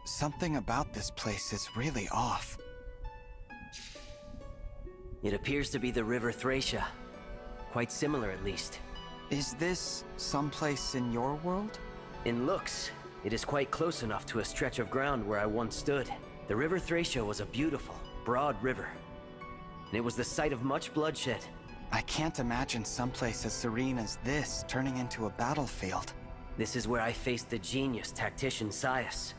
Something about this place is really off. It appears to be the River Thracia. Quite similar, at least. Is this someplace in your world? In looks, it is quite close enough to a stretch of ground where I once stood. The River Thracia was a beautiful, broad river, and it was the site of much bloodshed. I can't imagine someplace as serene as this turning into a battlefield. This is where I faced the genius tactician Sias.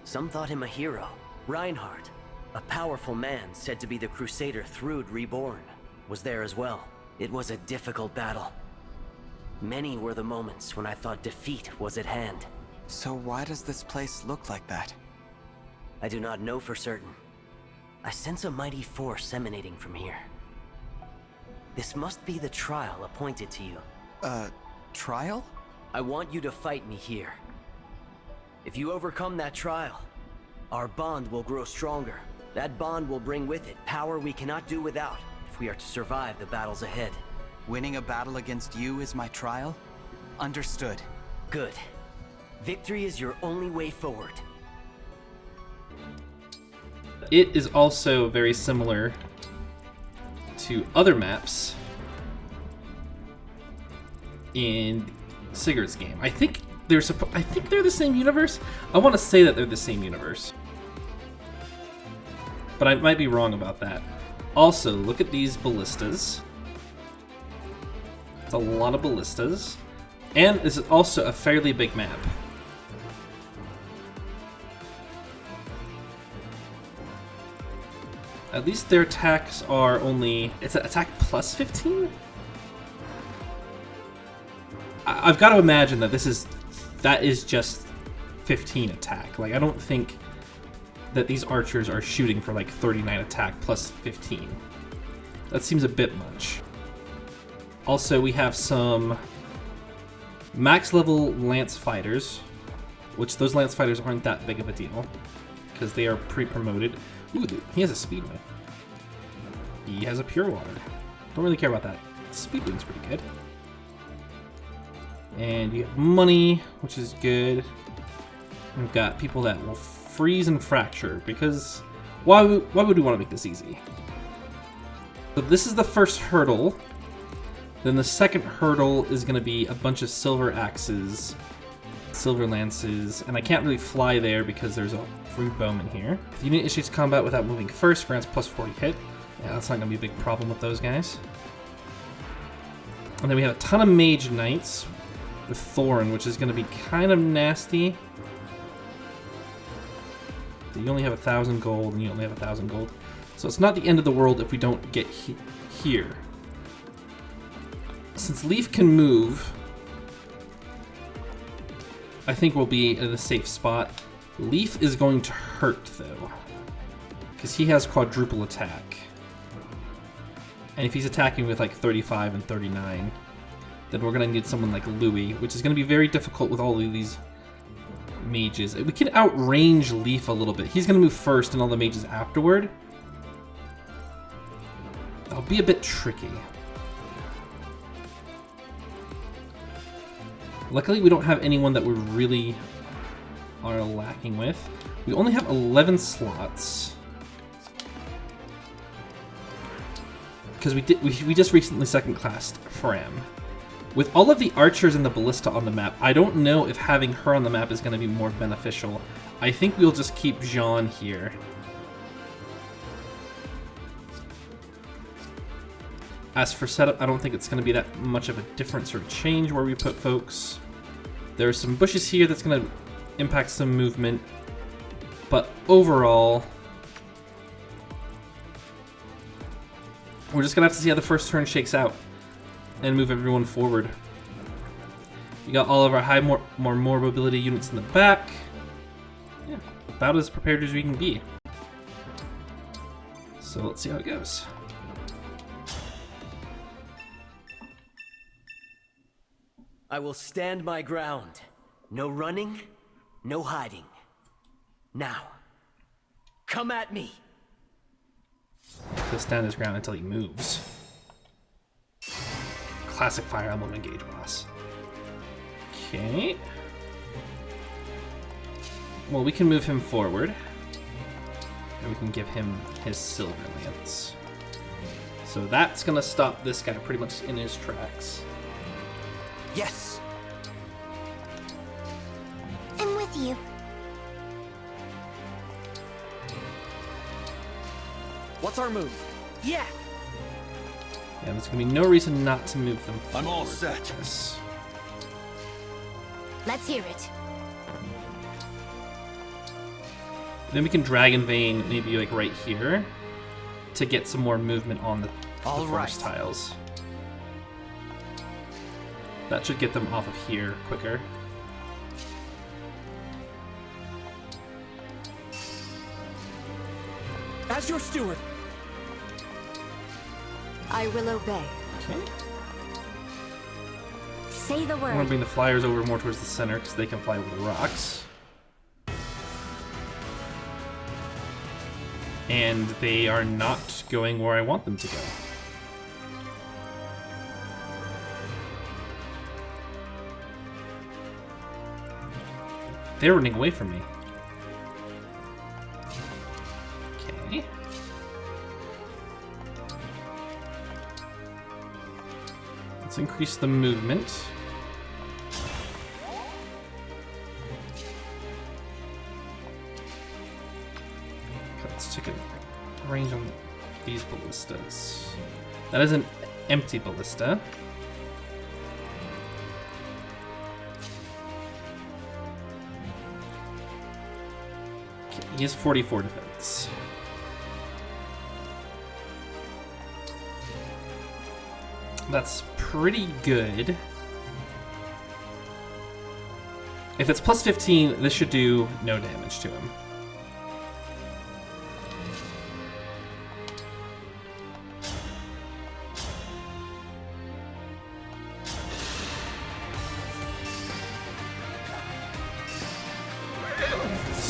Some thought him a hero. Reinhardt, a powerful man said to be the Crusader Thrud reborn, was there as well. It was a difficult battle. Many were the moments when I thought defeat was at hand. So why does this place look like that? I do not know for certain. I sense a mighty force emanating from here. This must be the trial appointed to you. Trial? I want you to fight me here. If you overcome that trial, our bond will grow stronger. That bond will bring with it power we cannot do without if we are to survive the battles ahead. Winning a battle against you is my trial? Understood. Good. Victory is your only way forward. It is also very similar to other maps in Sigurd's game. I think they're the same universe. I want to say that they're the same universe, but I might be wrong about that. Also, look at these ballistas. It's a lot of ballistas, and this is also a fairly big map. At least their attacks are only... It's an attack plus 15? I've got to imagine that that is just 15 attack. Like, I don't think that these archers are shooting for like 39 attack plus 15. That seems a bit much. Also, we have some max level lance fighters, which those lance fighters aren't that big of a deal because they are pre-promoted. Ooh, he has a Speedwing. He has a Pure Water. Don't really care about that. Speedwing's pretty good. And you have money, which is good. We've got people that will freeze and fracture, because why would we want to make this easy? So this is the first hurdle. Then the second hurdle is going to be a bunch of silver axes, silver lances, and I can't really fly there because there's a free bowman here. If the unit initiates combat without moving first, grants plus 40 hit. Yeah, that's not going to be a big problem with those guys. And then we have a ton of mage knights with Thorn, which is going to be kind of nasty. So you only have 1,000 gold, and you only have 1,000 gold. So it's not the end of the world if we don't get here. Since Leif can move, I think we'll be in a safe spot. Leif is going to hurt, though, because he has quadruple attack. And if he's attacking with like 35 and 39, then we're going to need someone like Louis, which is going to be very difficult with all of these mages. We can outrange Leif a little bit. He's going to move first and all the mages afterward. That'll be a bit tricky. Luckily, we don't have anyone that we really are lacking with. We only have 11 slots. Because we just recently second classed Fram. With all of the archers and the ballista on the map, I don't know if having her on the map is going to be more beneficial. I think we'll just keep Jean here. As for setup, I don't think it's going to be that much of a difference or change where we put folks. There are some bushes here that's going to impact some movement, but overall, we're just going to have to see how the first turn shakes out and move everyone forward. We got all of our more mobility units in the back. Yeah, about as prepared as we can be. So let's see how it goes. I will stand my ground. No running, no hiding. Now, come at me. He'll stand his ground until he moves. Classic Fire Emblem Engage boss. Okay. Well, we can move him forward. And we can give him his silver lance. So that's gonna stop this guy pretty much in his tracks. Yes! I'm with you. What's our move? Yeah! Yeah, there's gonna be no reason not to move them forward. I'm all set. Like this. Let's hear it. Then we can Dragon Vein maybe like right here to get some more movement on the forest tiles. That should get them off of here quicker. As your steward. I will obey. Okay. Say the I want to word. bring the flyers over more towards the center because they can fly over the rocks. And they are not going where I want them to go. They're running away from me. Okay. Let's increase the movement. Okay, let's take a range on these ballistas. That is an empty ballista. Okay, he has 44 defense. That's pretty good. If it's plus 15, this should do no damage to him.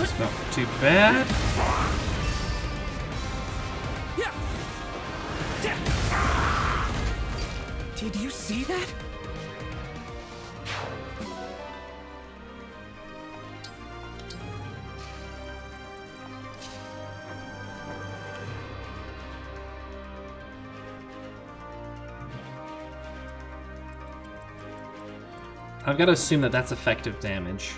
It's not too bad. Did you see that? I've got to assume that that's effective damage.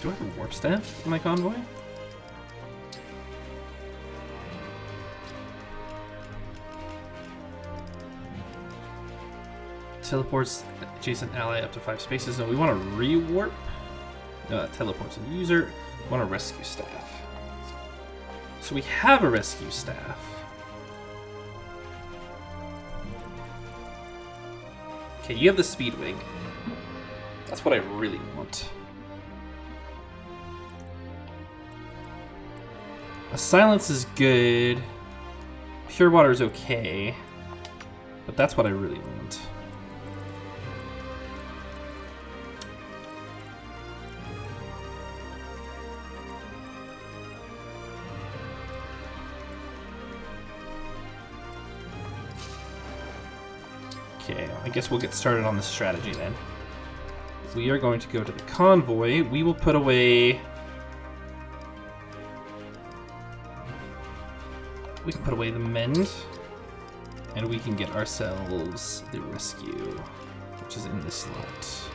Do I have a warp staff in my convoy? Teleports adjacent ally up to 5 spaces. No, we want to rewarp. No, that teleports a user. We want a rescue staff. So we have a rescue staff. Okay, you have the Speedwing. That's what I really want. A silence is good. Pure water is okay. But that's what I really want. Okay, I guess we'll get started on this strategy then. We are going to go to the convoy. We will put away... We can put away the mend, and we can get ourselves the rescue, which is in this slot.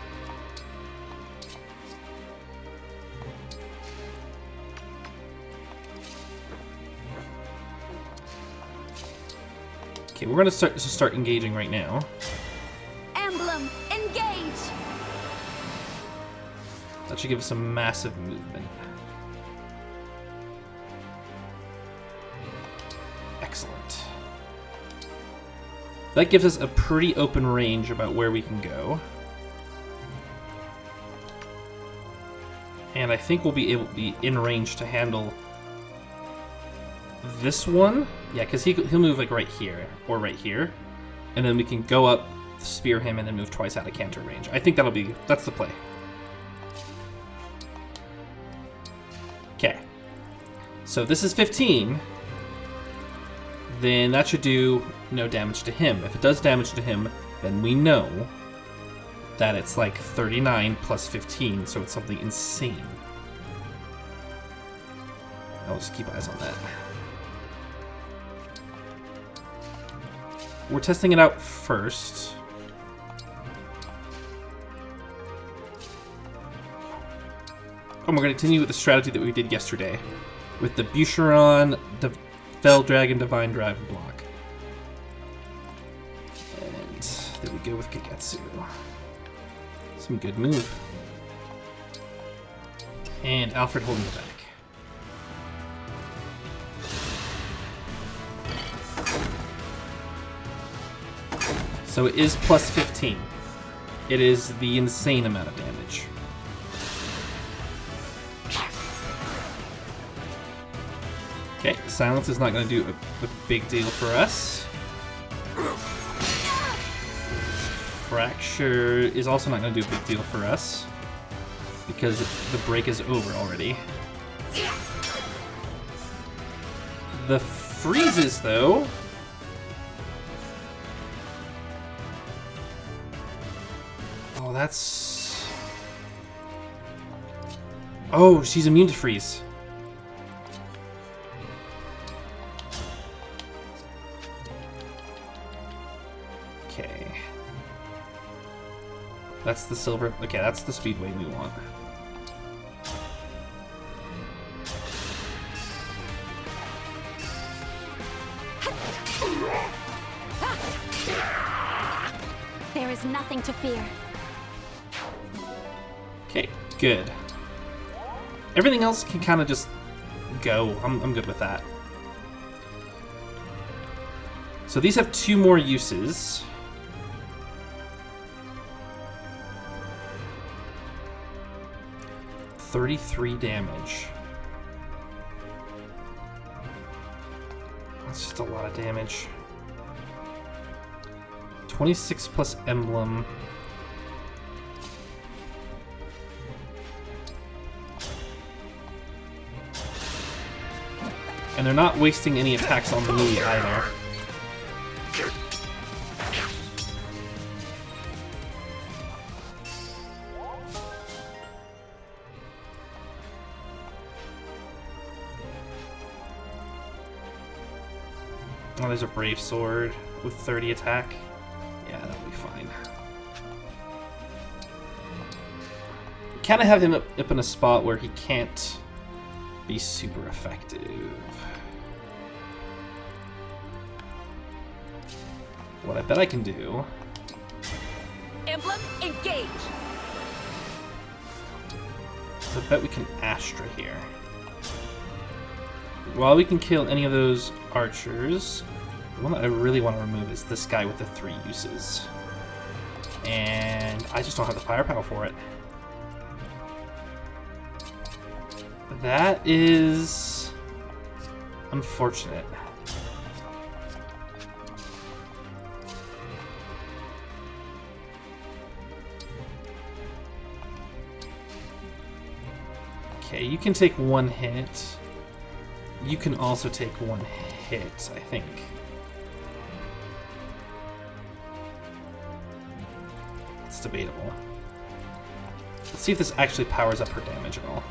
Okay, we're going to start engaging right now. Emblem Engage. That should give us some massive movement. Excellent. That gives us a pretty open range about where we can go. And I think we'll be able to be in range to handle this one. Yeah, because he'll move like right here or right here. And then we can go up, spear him, and then move twice out of canter range. I think that's the play. So if this is 15, then that should do no damage to him. If it does damage to him, then we know that it's like 39 plus 15, so it's something insane. I'll just keep eyes on that. We're testing it out first. And we're going to continue with the strategy that we did yesterday, with the Boucheron, Fell Dragon, Divine Drive block. And there we go with Kagetsu. Some good move. And Alfred holding it back. So it is plus 15. It is the insane amount of damage. Okay, silence is not going to do a big deal for us. Fracture is also not going to do a big deal for us, because the break is over already. The freezes, though... Oh, that's... Oh, she's immune to freeze. Okay. That's the silver... Okay, that's the speedway we want. There is nothing to fear. Okay, good. Everything else can kind of just go. I'm good with that. So these have 2 more uses. $33 damage. That's just a lot of damage. 26 plus Emblem. And they're not wasting any attacks on me either. Oh, there's a Brave Sword with 30 attack. Yeah, that'll be fine. Kind of have him up in a spot where he can't be super effective. What I bet I can do... Emblem Engage! So I bet we can Astra here. While we can kill any of those archers, the one that I really want to remove is this guy with the 3 uses. And I just don't have the firepower for it. That is unfortunate. Okay, you can take 1 hit. You can also take 1 hit, I think. It's debatable. Let's see if this actually powers up her damage at all.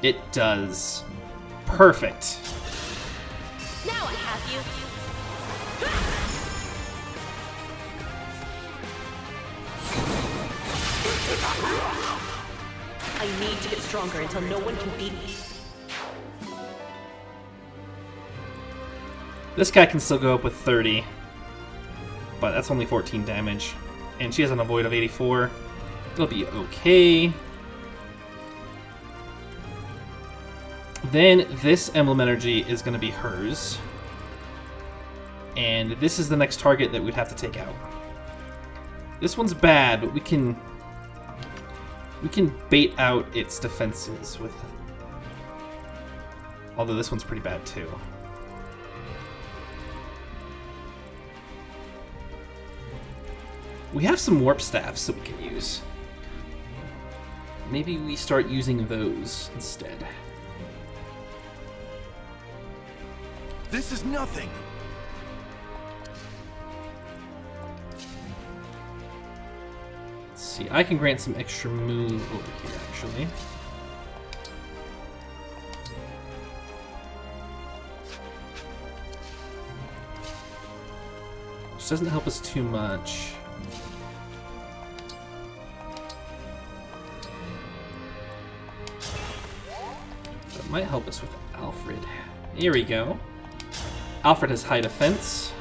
It does. Perfect. Now I have you. I need to get stronger until no one can beat me. This guy can still go up with 30, but that's only 14 damage. And she has an avoid of 84. It'll be okay. Then this Emblem Energy is going to be hers. And this is the next target that we'd have to take out. This one's bad, but we can bait out its defenses with... Although this one's pretty bad too. We have some warp staffs that we can use. Maybe we start using those instead. This is nothing. Let's see, I can grant some extra move over here, actually. Which doesn't help us too much. That might help us with Alfred. Here we go. Alfred has high defense,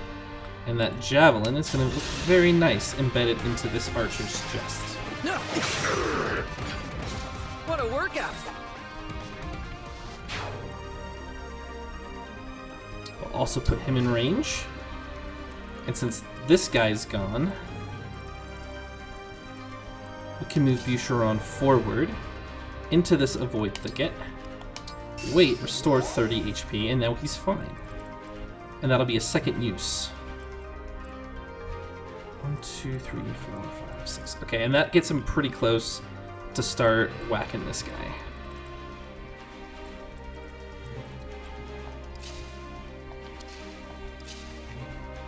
and that javelin is going to look very nice embedded into this archer's chest. No! What a workout! We'll also put him in range. And since this guy's gone, we can move Boucheron forward into this avoid thicket. Wait, restore 30 HP, and now he's fine. And that'll be a second use. 1, 2, 3, 4, 5, 6. Okay, and that gets him pretty close to start whacking this guy.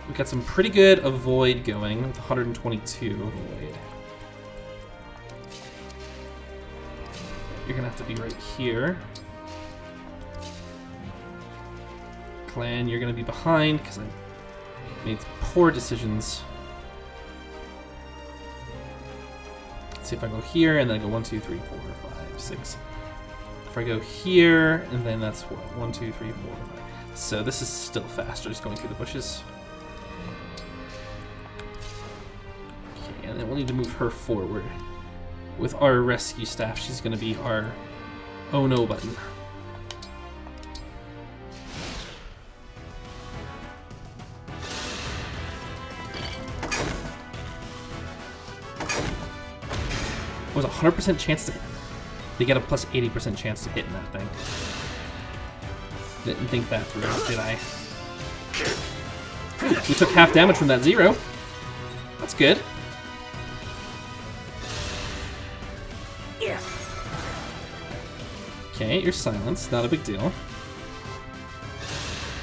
We got some pretty good avoid going with 122 avoid. You're gonna have to be right here. Clan, you're gonna be behind because I made poor decisions. Let's see if I go here and then I go 1, 2, 3, 4, 5, 6. If I go here and then that's what 1, 2, 3, 4, 5. So this is still faster, just going through the bushes. Okay, and then we'll need to move her forward. With our rescue staff, she's gonna be our oh no button. Was a 100% chance to hit. They get a plus 80% chance to hit in that thing. Didn't think that through, did I? Ooh, we took half damage from that 0. That's good. Okay, you're silenced. Not a big deal.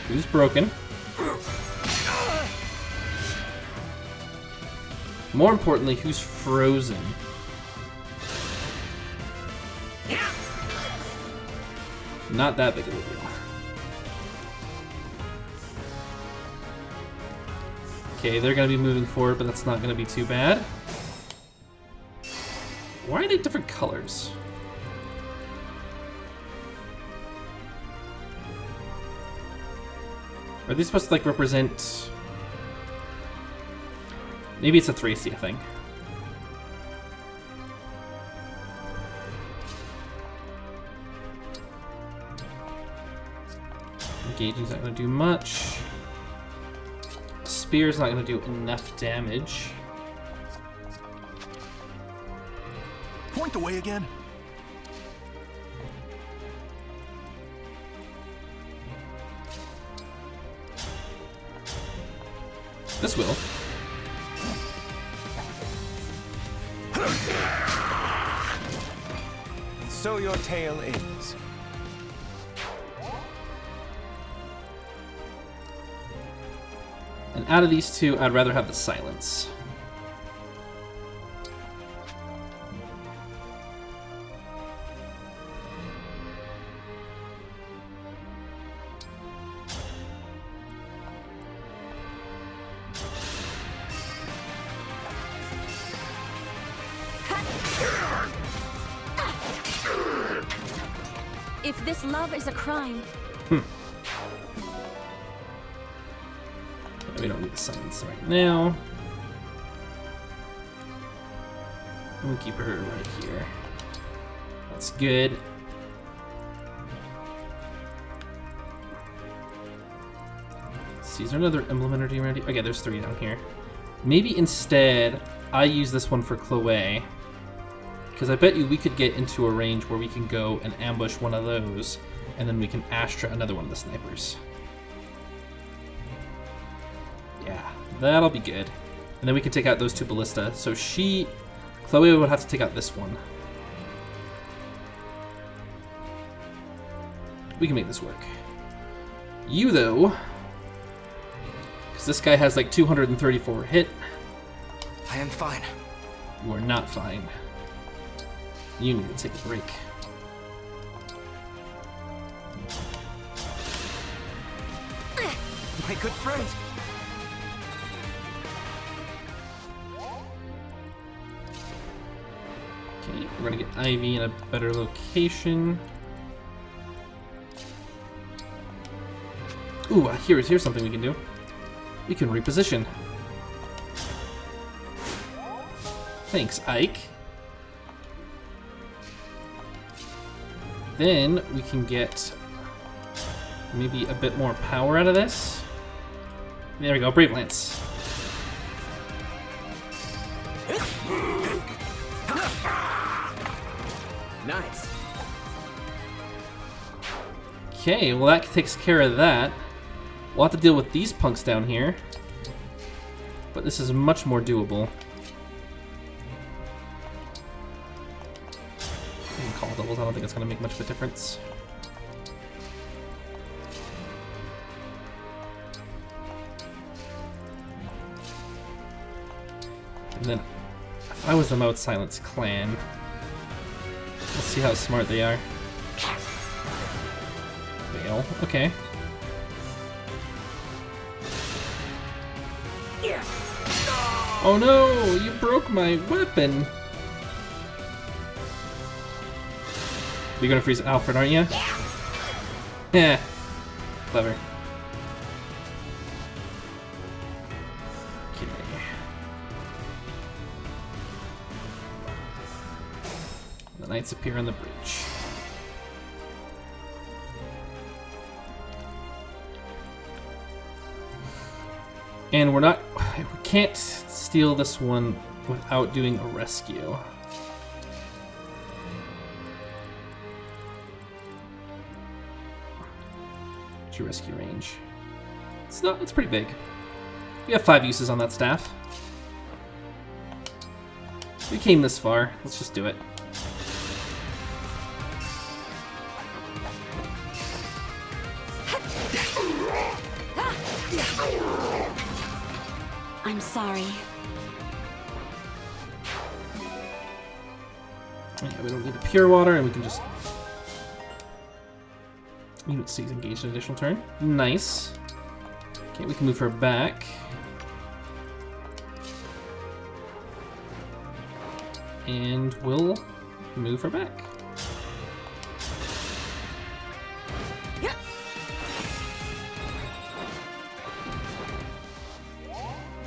Who's broken? More importantly, who's frozen? Not that big of a deal. Okay, they're going to be moving forward, but that's not going to be too bad. Why are they different colors? Are they supposed to, like, represent... Maybe it's a Thracia thing. Engaging's not going to do much. Spear's not going to do enough damage. Point the way again. This will. And so your tale ends. And out of these two, I'd rather have the silence. If this love is a crime, We don't need the silence right now. And we'll keep her right here. That's good. Let's see, is there another emblem energy ready? Okay, there's 3 down here. Maybe instead, I use this one for Chloé. Because I bet you we could get into a range where we can go and ambush one of those, and then we can Astra another one of the snipers. Yeah, that'll be good. And then we can take out those 2 ballista. So Chloé would have to take out this one. We can make this work. You, though, because this guy has like 234 hit. I am fine. You are not fine. You need to take a break. My good friend. Okay, we're gonna get Ivy in a better location. Ooh, here's something we can do. We can reposition. Thanks, Ike. Then we can get maybe a bit more power out of this. There we go, Brave Lance. Nice. Okay, well that takes care of that. We'll have to deal with these punks down here. But this is much more doable. We can call doubles, I don't think it's going to make much of a difference. And then, if I was the Mouth Silence clan, let's see how smart they are. Veyle, okay. Oh no! You broke my weapon! You're gonna freeze Alfred, aren't you? Yeah. Clever. Okay. The knights appear on the bridge. And we can't steal this one without doing a rescue. What's your rescue range? It's pretty big. We have 5 uses on that staff. We came this far, let's just do it. I'm sorry. Yeah, we don't need the pure water, and we can just... Unit C is engaged in an additional turn. Nice. Okay, we can move her back. And we'll move her back.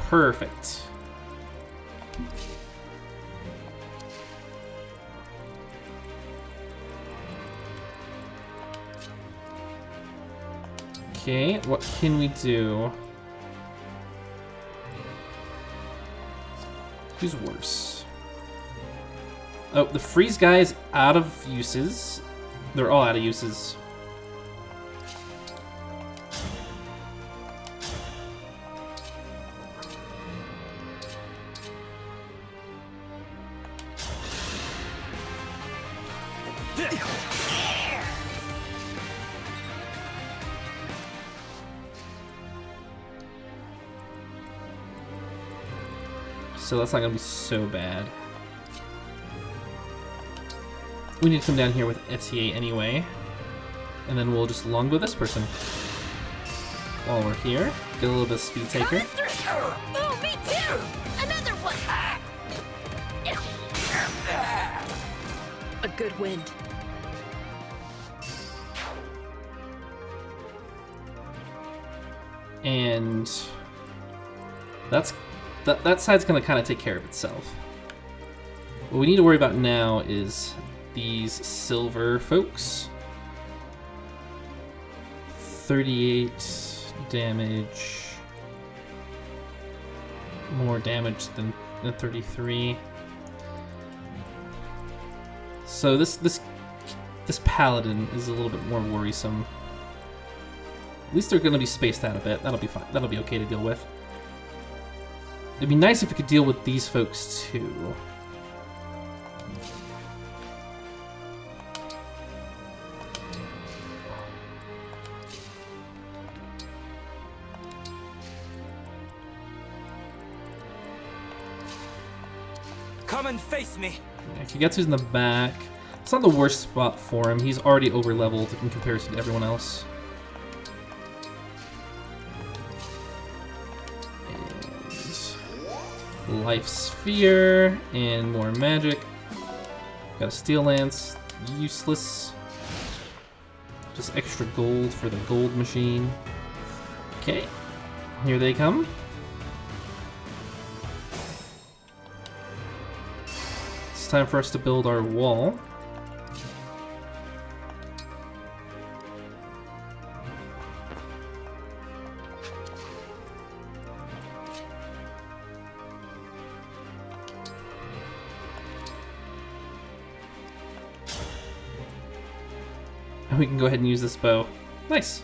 Perfect. Okay, what can we do? Who's worse? Oh, the freeze guy is out of uses. They're all out of uses. So that's not gonna be so bad. We need to come down here with Etier anyway. And then we'll just longbow this person. While we're here, get a little bit of speed taker. Oh, me too! Another one! A good wind. And that side's gonna kind of take care of itself. What we need to worry about now is these silver folks. 38 damage. More damage than 33. So this paladin is a little bit more worrisome. At least they're gonna be spaced out a bit. That'll be fine. That'll be okay to deal with. It'd be nice if we could deal with these folks too. Come and face me. Yeah, Kagetsu's in the back. It's not the worst spot for him. He's already over-leveled in comparison to everyone else. And Life Sphere and more magic. Got a Steel Lance. Useless. Just extra gold for the gold machine. Okay. Here they come. It's time for us to build our wall. And we can go ahead and use this bow. Nice.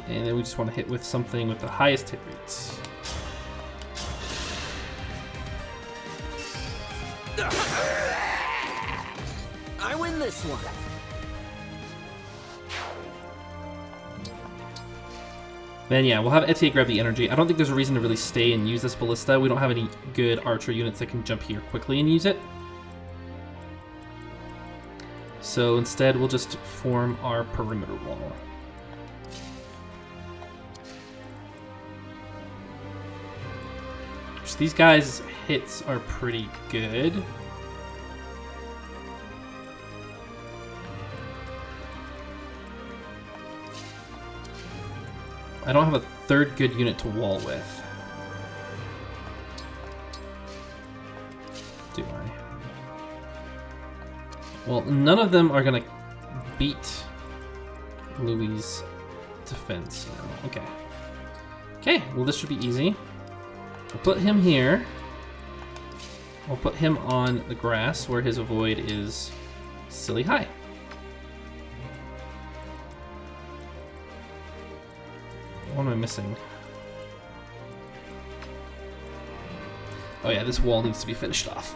And then we just want to hit with something with the highest hit rates. I win this one. Then yeah, we'll have Etienne grab the energy. I don't think there's a reason to really stay and use this ballista. We don't have any good archer units that can jump here quickly and use it. So instead, we'll just form our perimeter wall. So these guys' hits are pretty good. I don't have a third good unit to wall with. Do I? Well, none of them are gonna beat Louis' defense now. Okay. Okay, well this should be easy. We'll put him here. We'll put him on the grass where his avoid is silly high. What am I missing? Oh yeah, this wall needs to be finished off.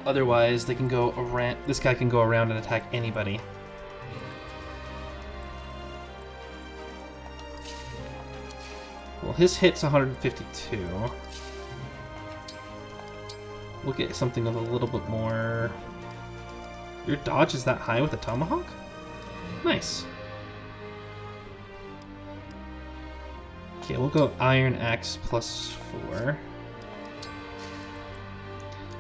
Otherwise, they can go around. This guy can go around and attack anybody. Well, his hit's 152. We'll get something with a little bit more. Your dodge is that high with a tomahawk? Nice. Okay, we'll go Iron Axe +4.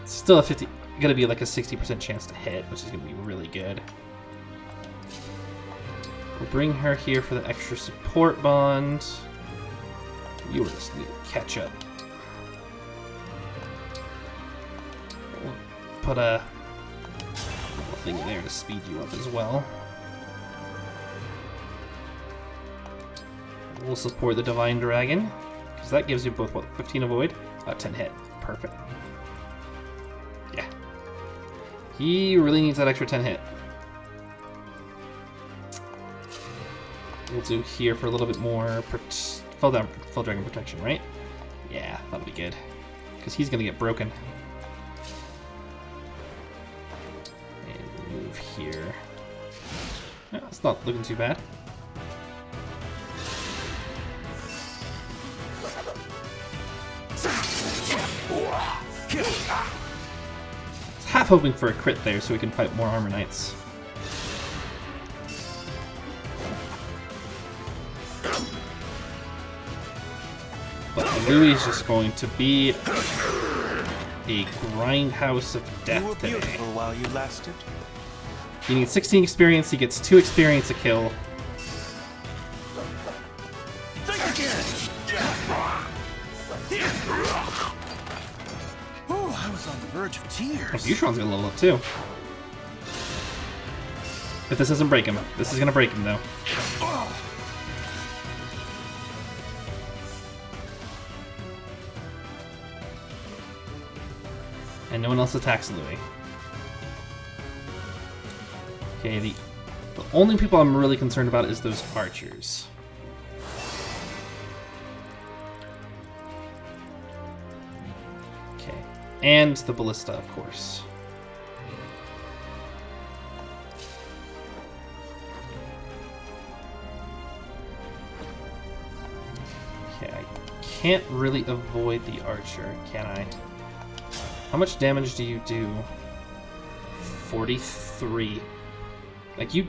It's still a 50. Gonna be like a 60% chance to hit, which is gonna be really good. We'll bring her here for the extra support bond. You were just need to catch up. We'll put a little thing there to speed you up as well. We'll support the Divine Dragon, because that gives you both, what, 15 avoid? 10 hit. Perfect. Yeah. He really needs that extra 10 hit. We'll do here for a little bit more full dragon protection, right? Yeah, that'll be good. Because he's going to get broken. And move here. Yeah, it's not looking too bad. Half hoping for a crit there so we can fight more armor knights. But Louis is just going to be a grindhouse of death You were today. beautiful while you lasted. He needs 16 experience, he gets 2 experience a kill. Oh, I was on the verge of tears. Butron's gonna level up too. If this doesn't break him, this is gonna break him though. And no one else attacks Louis. Okay, the only people I'm really concerned about is those archers. Okay, and the ballista, of course. Okay, I can't really avoid the archer, can I? How much damage do you do? 43. Like, you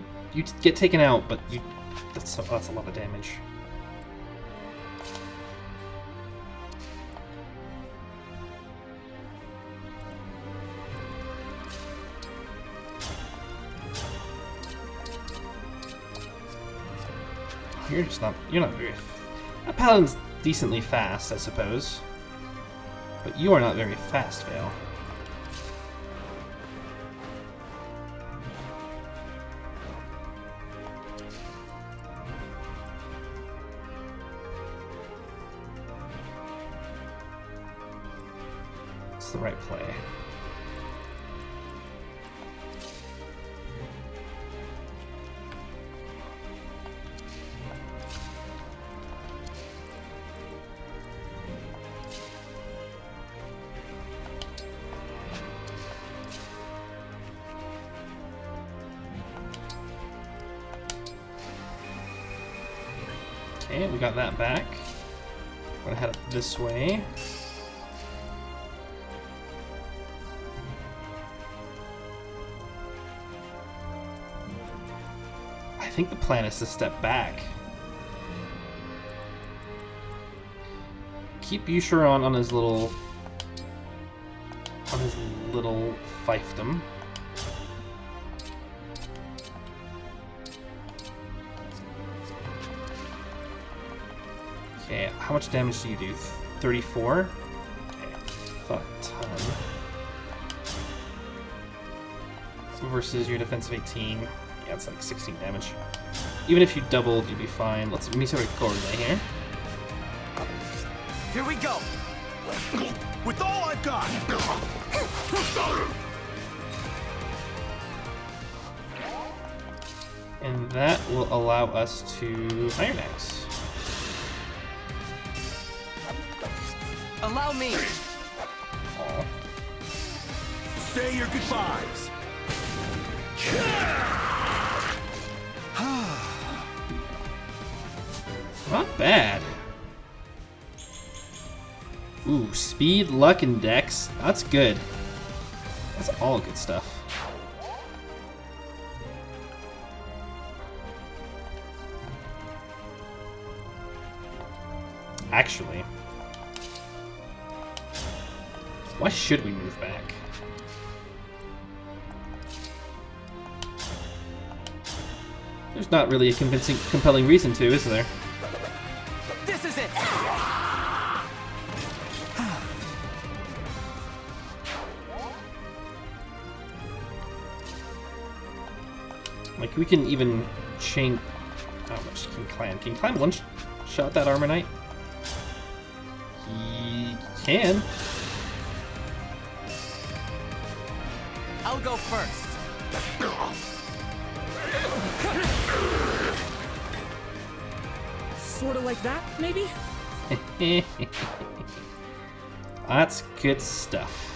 get taken out, but that's a lot of damage. You're not very... A paladin's decently fast, I suppose. But you are not very fast, Veyle. It's the right play. Okay, we got that back. I'm gonna head up this way. I think the plan is to step back. Keep Yushuron on his little fiefdom. Okay, how much damage do you do? 34? Okay, not a ton. Versus your defense of 18. Yeah, it's like 16 damage. Even if you doubled, you'd be fine. Let me sort of coordinate here. Here we go. With all I've got. And that will allow us to Iron Axe. Allow me. Aw. Say your goodbyes. Not bad. Ooh, speed, luck, and dex. That's good. That's all good stuff. Actually, why should we move back? There's not really a compelling reason to, is there? This is it. Like, we can even chain... How much can climb? Can you climb one shot that Armor Knight? He can. I'll go first. Sort of like that, maybe? That's good stuff.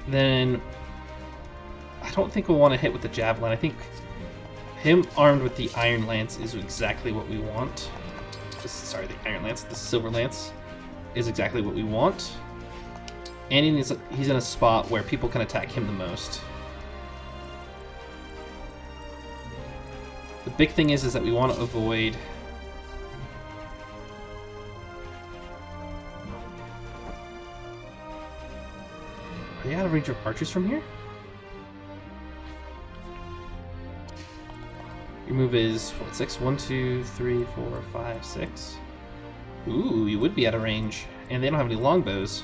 Then I don't think we'll want to hit with the javelin. I think him armed with the Iron Lance is exactly what we want. Sorry, the Iron Lance, the Silver Lance is exactly what we want. And he's in a spot where people can attack him the most. The big thing is that we want to avoid... Are you out of range of archers from here? Your move is, what, 6? 1, 2, 3, 4, 5, 6. Ooh, you would be out of range. And they don't have any longbows.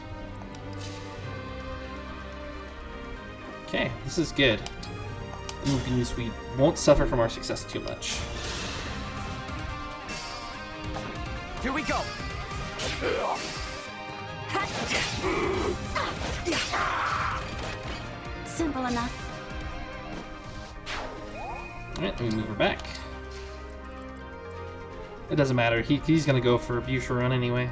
Okay, this is good. It means we won't suffer from our success too much. Here we go. Simple enough. Alright, let me move her back. It doesn't matter. He's gonna go for Boucheron anyway.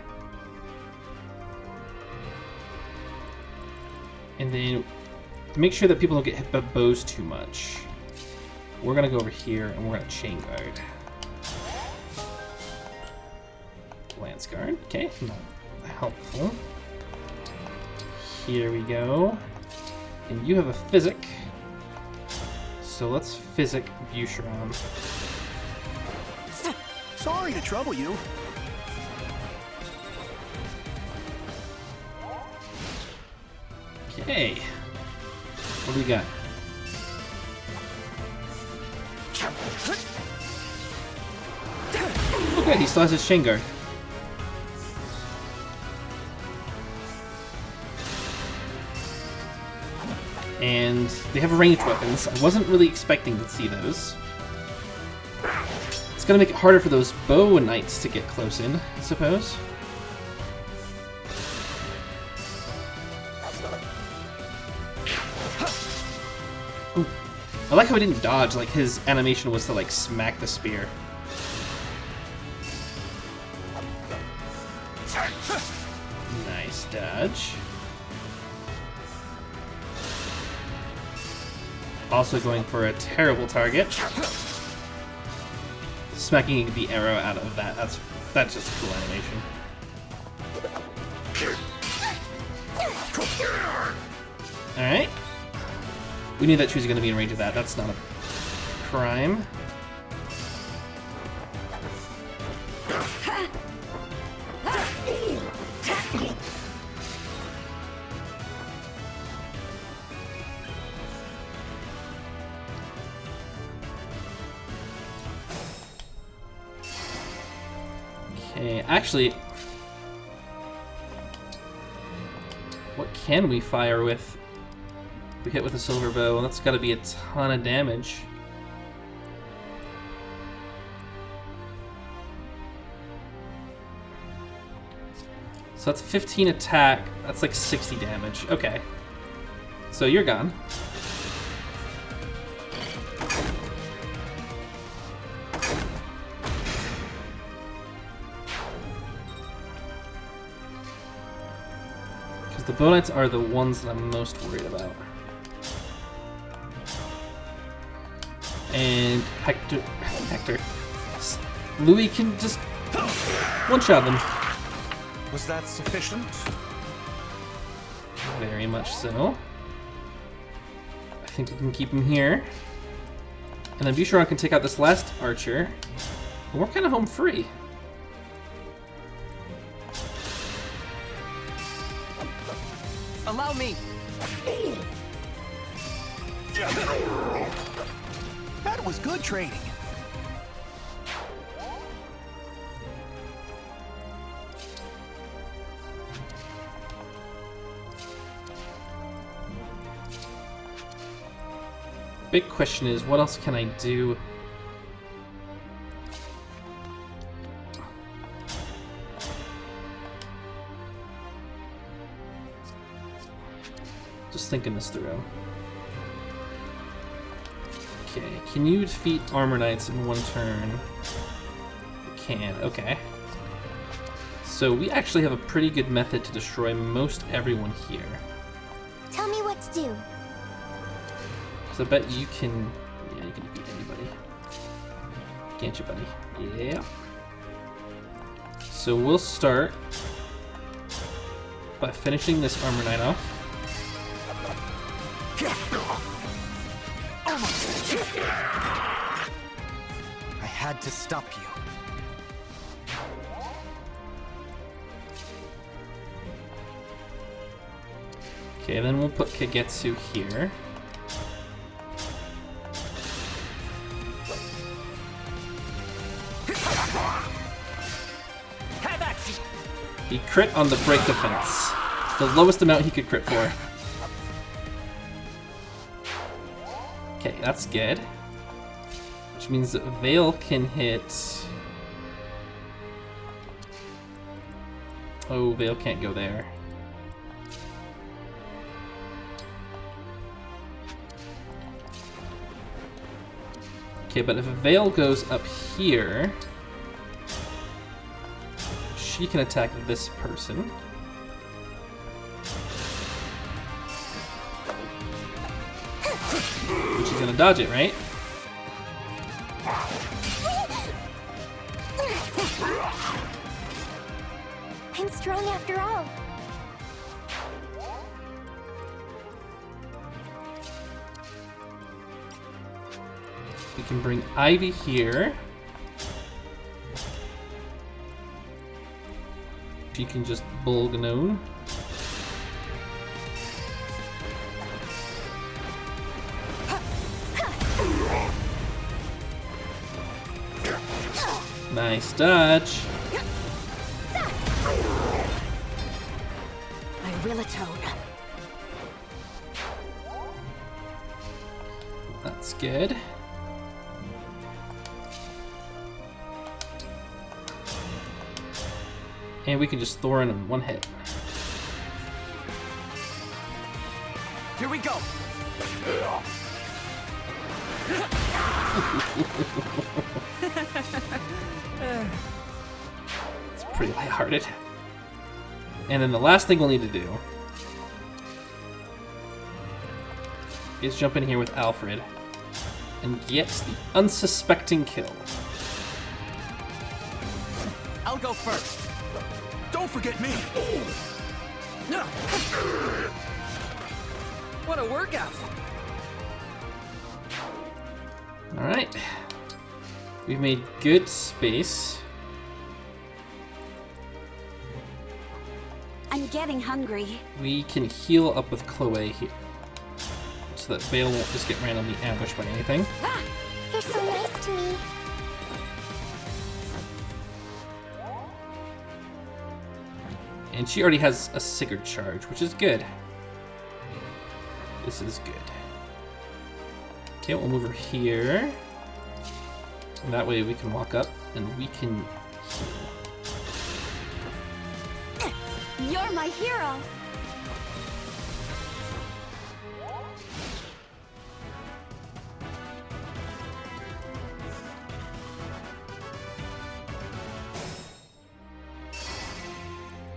And then, to make sure that people don't get hit by bows too much, we're gonna go over here and we're gonna chain guard. Lance guard, okay, not helpful. Here we go. And you have a physic. So let's physic Boucheron. Sorry to trouble you. Okay. What do we got? Oh good, he still has his chain guard. And they have ranged weapons. I wasn't really expecting to see those. It's gonna make it harder for those bow knights to get close in, I suppose. Ooh. I like how he didn't dodge, like his animation was to like smack the spear. Nice dodge. Also going for a terrible target. Smacking the arrow out of that. That's just a cool animation. Alright. We knew that she was going to be in range of that. That's not a crime. Okay, actually, what can we fire with? If we hit with a silver bow, well, that's got to be a ton of damage. So that's 15 attack. That's like 60 damage. Okay. So you're gone. Because the bow knights are the ones that I'm most worried about. And Hector. Louis can just one-shot them. Was that sufficient? Very much so. I think we can keep him here. And then Boucheron can take out this last archer. And we're kind of home free. Allow me. That was good training. Big question is, what else can I do? Just thinking this through. Okay, can you defeat armor knights in one turn? You can, okay. So we actually have a pretty good method to destroy most everyone here. Tell me what to do. So I bet you can... Yeah, you can beat anybody. Can't you, buddy? Yeah. So we'll start by finishing this armor knight off. I had to stop you. Okay, then we'll put Kagetsu here. He crit on the break defense. The lowest amount he could crit for. Okay, that's good. Which means that Veyle can hit... Oh, Veyle can't go there. Okay, but if Veyle goes up here, she can attack this person. And she's gonna dodge it, right? I'm strong after all. We can bring Ivy here. She can just Bulganone. Nice dodge. I will atone. That's good. And we can just Thorin in one hit. Here we go. It's pretty lighthearted. And then the last thing we'll need to do is jump in here with Alfred and get the unsuspecting kill. I'll go first. Don't forget me. What a workout. Alright. We've made good space. I'm getting hungry. We can heal up with Chloé here, so that Veyle won't just get randomly ambushed by anything. Ah, you're so nice to me. And she already has a Sigurd charge, which is good. This is good. Okay, we'll move her here. And that way we can walk up and we can heal. You're my hero.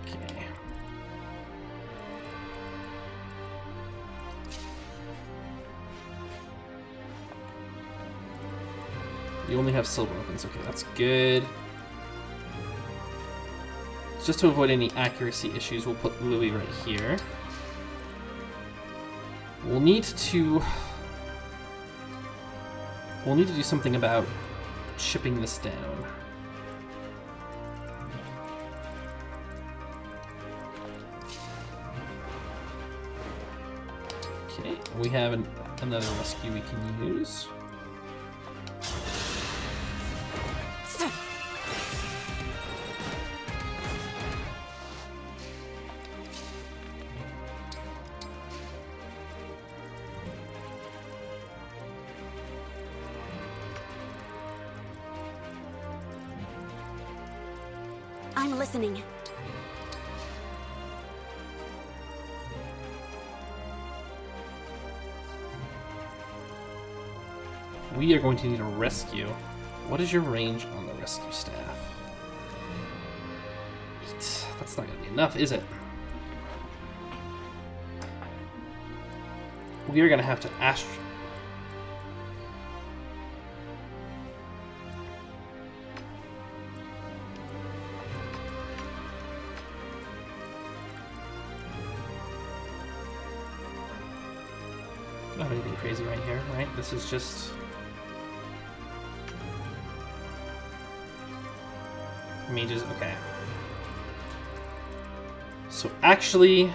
Okay. You only have silver weapons. Okay, that's good. Just to avoid any accuracy issues, we'll put Louis right here. We'll need to do something about chipping this down. Okay, we have another rescue we can use. I'm listening. We are going to need a rescue. What is your range on the rescue staff? 8. That's not going to be enough, is it? We are going to have to not anything crazy right here, right? This is just mages. Okay. So actually,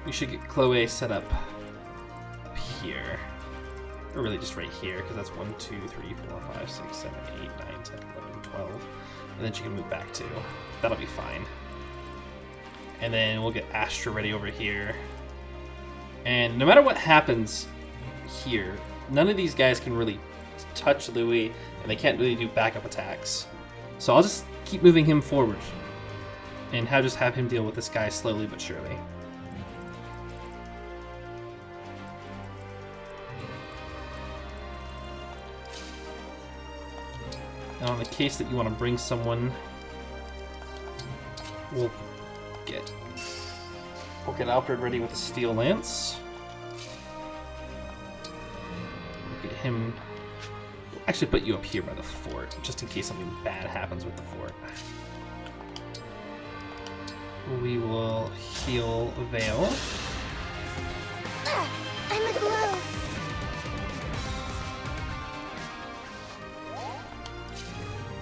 we should get Chloé set up here, or really just right here, because that's 1, 2, 3, 4, 5, 6, 7, 8, 9, 10, 11, 12, and then she can move back too. That'll be fine. And then we'll get Astra ready over here. And no matter what happens here, none of these guys can really touch Louis, and they can't really do backup attacks. So I'll just keep moving him forward. And just have him deal with this guy slowly but surely. And on the case that you want to bring someone, we'll get Alfred ready with a steel lance. We'll get him. We'll actually put you up here by the fort, just in case something bad happens with the fort. We will heal Veyle. I'm a glow.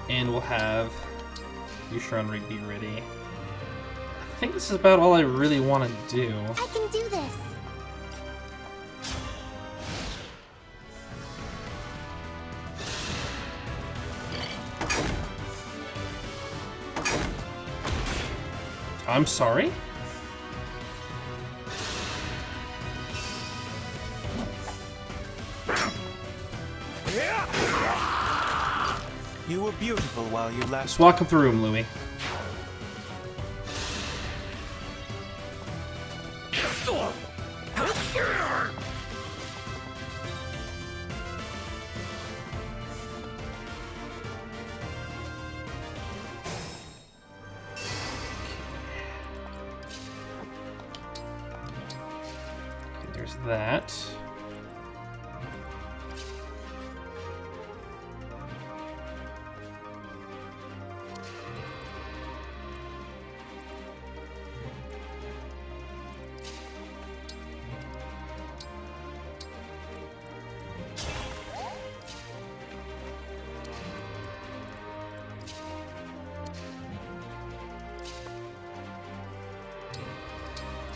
And we'll have Yusharan be ready. I think this is about all I really want to do. I can do this. I'm sorry? You were beautiful while you Just lasted. walk him through the room, Louis. There's that.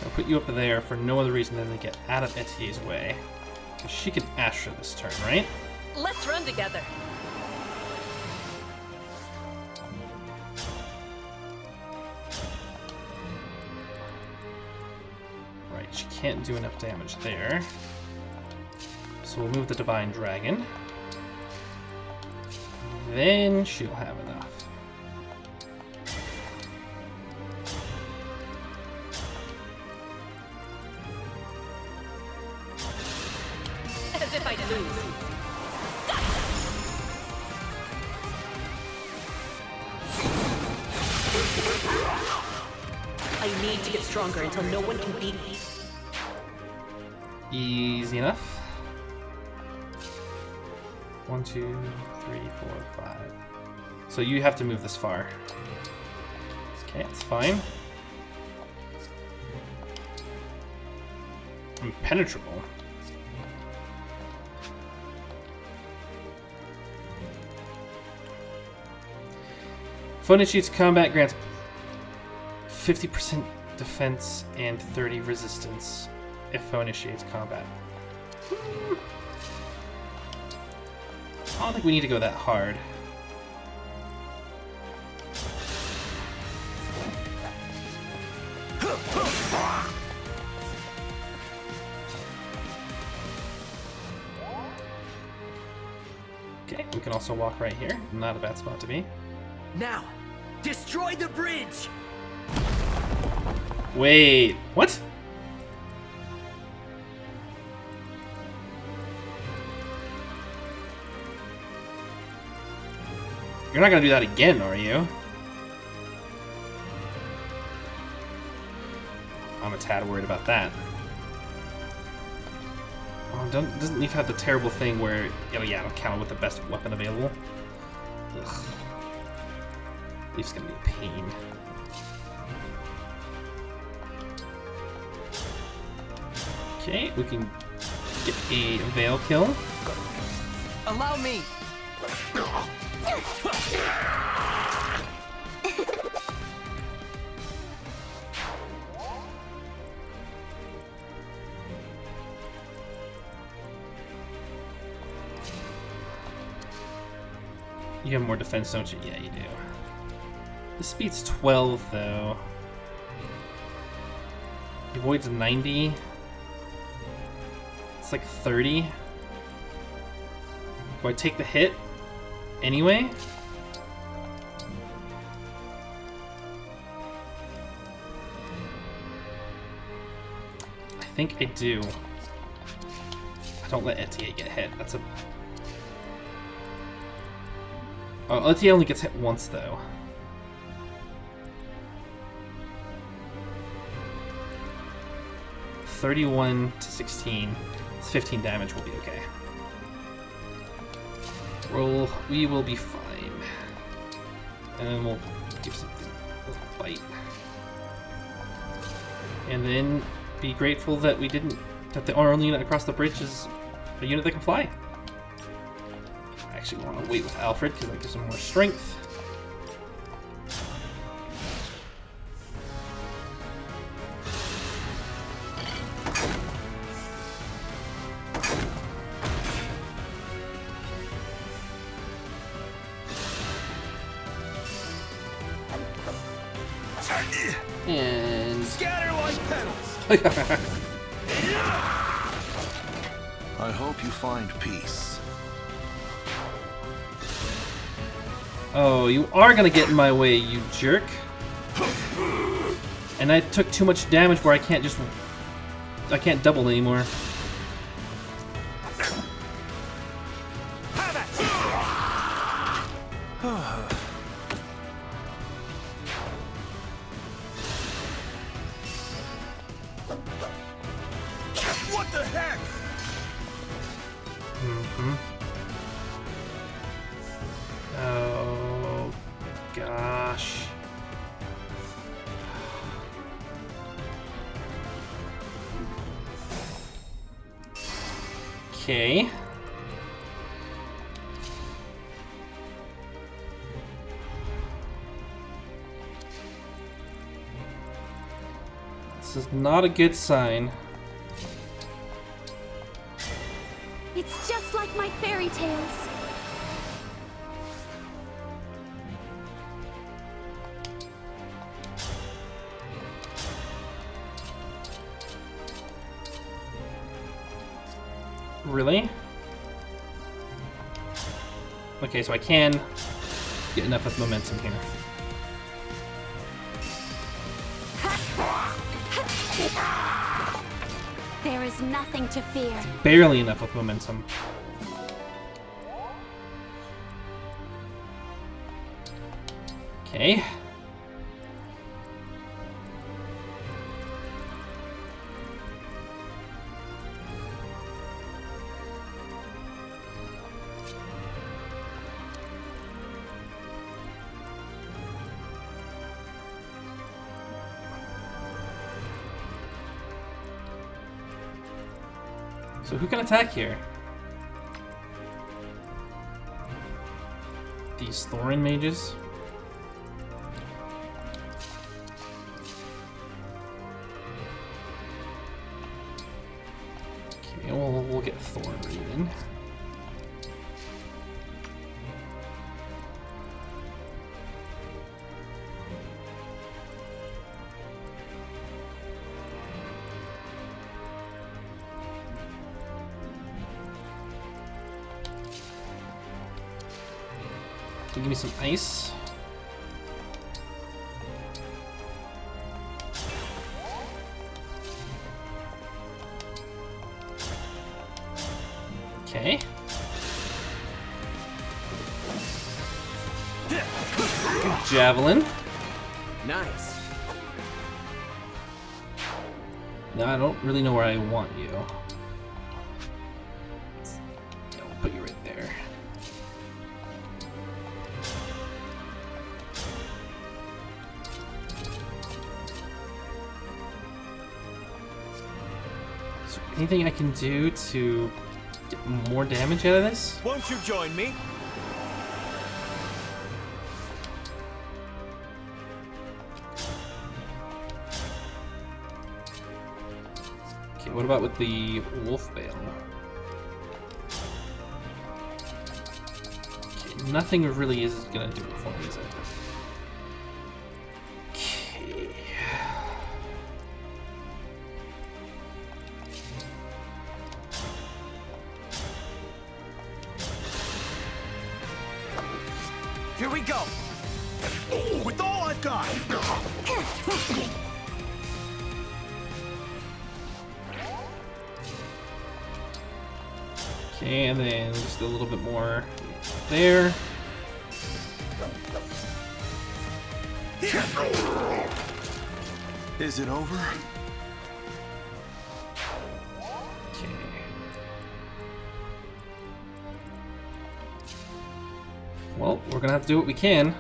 I'll put you up there for no other reason than to get out of Etier's way. Because she can Astra this turn, right? Let's run together. Right, she can't do enough damage there. So we'll move the Divine Dragon. Then she'll have enough. As if I'd lose. I need to get stronger until no one can beat me. Easy enough. 1, 2, 3, 4, 5. So you have to move this far. Okay, that's fine. Impenetrable. Phone initiates combat grants 50% defense and 30 resistance if foe initiates combat. I don't think we need to go that hard. Okay, we can also walk right here. Not a bad spot to be. Now, destroy the bridge! Wait, what? You're not gonna do that again, are you? I'm a tad worried about that. Oh, doesn't Leif have the terrible thing where, oh yeah, it'll counter with the best weapon available? Ugh. Leif's gonna be a pain. Okay, we can get a Veyle kill. Allow me! You have more defense, don't you? Yeah, you do. This speed's 12, though. He avoids 90. It's like 30. Do I take the hit anyway? think I do. I don't let Etier get hit. That's a... Oh, Etier only gets hit once, though. $31 to 16. It's 15 damage. Will be okay. We will be fine. And then we'll give something a little bite. And then be grateful that we didn't... that the only unit across the bridge is a unit that can fly. I actually want to wait with Alfred because that gives him more strength. And Scatter like petals. I hope you find peace. Oh, you are gonna get in my way, you jerk. And I took too much damage where I can't double anymore. What the heck? Oh, gosh. Okay. This is not a good sign. It's just like my fairy tales. Really? Okay, so I can get enough of momentum here. There is nothing to fear. Barely enough with momentum. Okay. So who can attack here? These Thorin mages? Okay, we'll get Thorin even. Give me some ice. Okay. Good javelin. Nice. No, I don't really know where I want you. I'll put you right there. Anything I can do to get more damage out of this? Won't you join me? Okay, what about with the Wolf Veil? Okay, nothing really is gonna do it for me, is it? Okay. Here we go. With all I've got. Okay, and then just a little bit more there. Is it over? Okay. Well, we're gonna have to do what we can.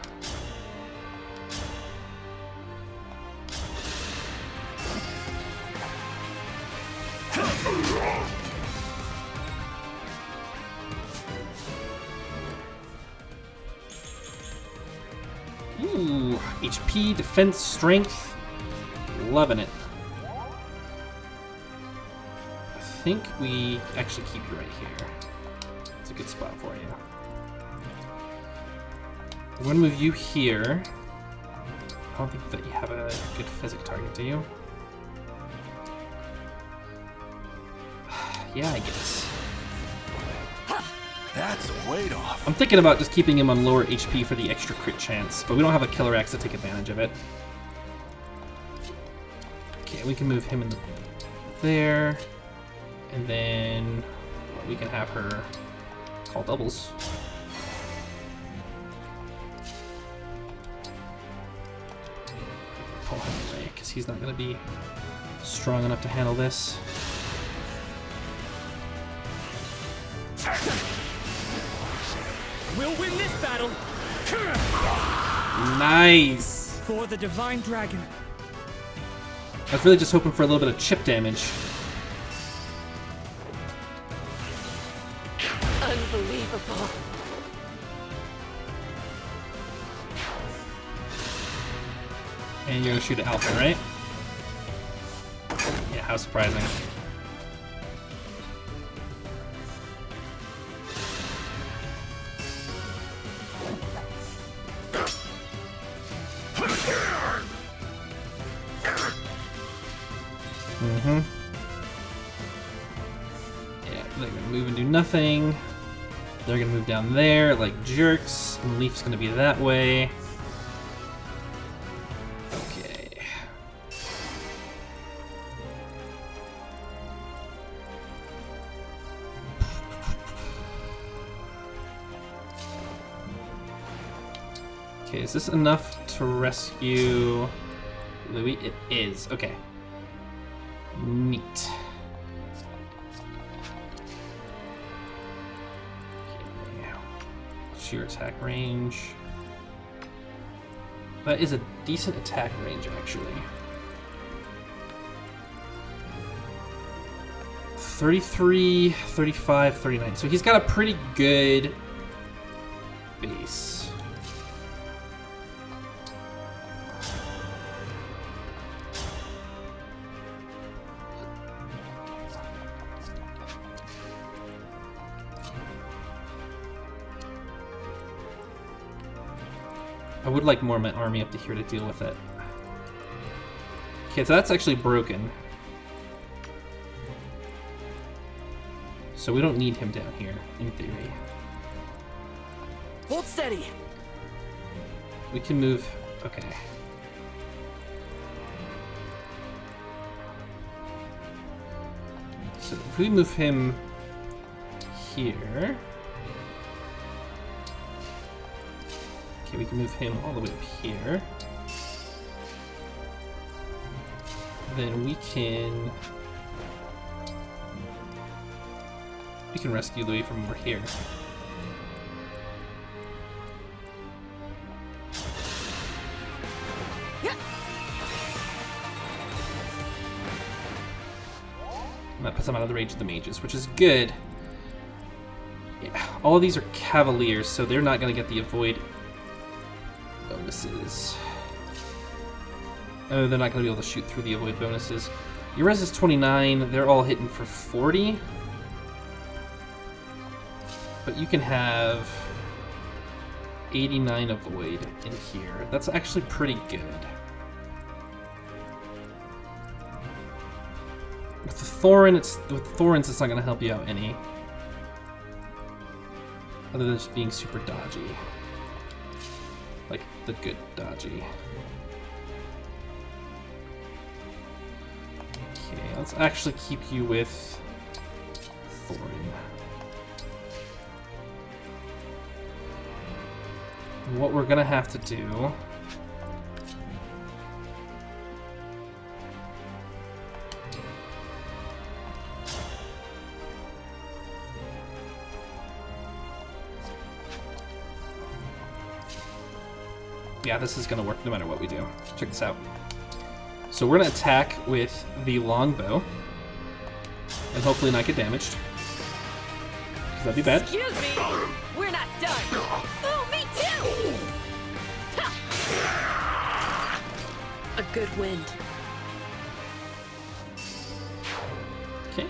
Ooh, HP, defense, strength. Loving it. I think we actually keep you right here. It's a good spot for you. I'm going to move you here. I don't think that you have a good physic target, do you? Yeah, I guess. That's weight off. I'm thinking about just keeping him on lower HP for the extra crit chance, but we don't have a killer axe to take advantage of it. Okay, we can move him in there, and then we can have her call doubles. Pull him away, because he's not going to be strong enough to handle this. We'll win this battle! Nice! For the Divine Dragon. I was really just hoping for a little bit of chip damage. Unbelievable. And you're gonna shoot at Alfred, right? Yeah, how surprising. Yeah, they're gonna move and do nothing. They're gonna move down there like jerks, and Leif's gonna be that way. Okay. Okay, is this enough to rescue Louis? It is. Okay. Neat. Okay. Sheer attack range. That is a decent attack range, actually. 33, 35, 39. So he's got a pretty good base. I would like more of my army up to here to deal with it. Okay, so that's actually broken. So we don't need him down here, in theory. Hold steady! We can move... okay. So if we move him here... okay, we can move him all the way up here. Then we can rescue Louis from over here. And that puts him out of the range of the mages, which is good. Yeah, all of these are cavaliers, so they're not going to get the avoid bonuses. Oh, they're not going to be able to shoot through the avoid bonuses. Your res is 29. They're all hitting for 40. But you can have 89 avoid in here. That's actually pretty good. With the Thorns, it's not going to help you out any. Other than just being super dodgy. Like the good dodgy. Okay, let's actually keep you with Thorin. what we're gonna have to do... Yeah, this is gonna work no matter what we do. Check this out. So we're gonna attack with the longbow, and hopefully not get damaged. Because that'd be bad. Excuse me! We're not done! Oh, me too! Ha! A good wind. Okay.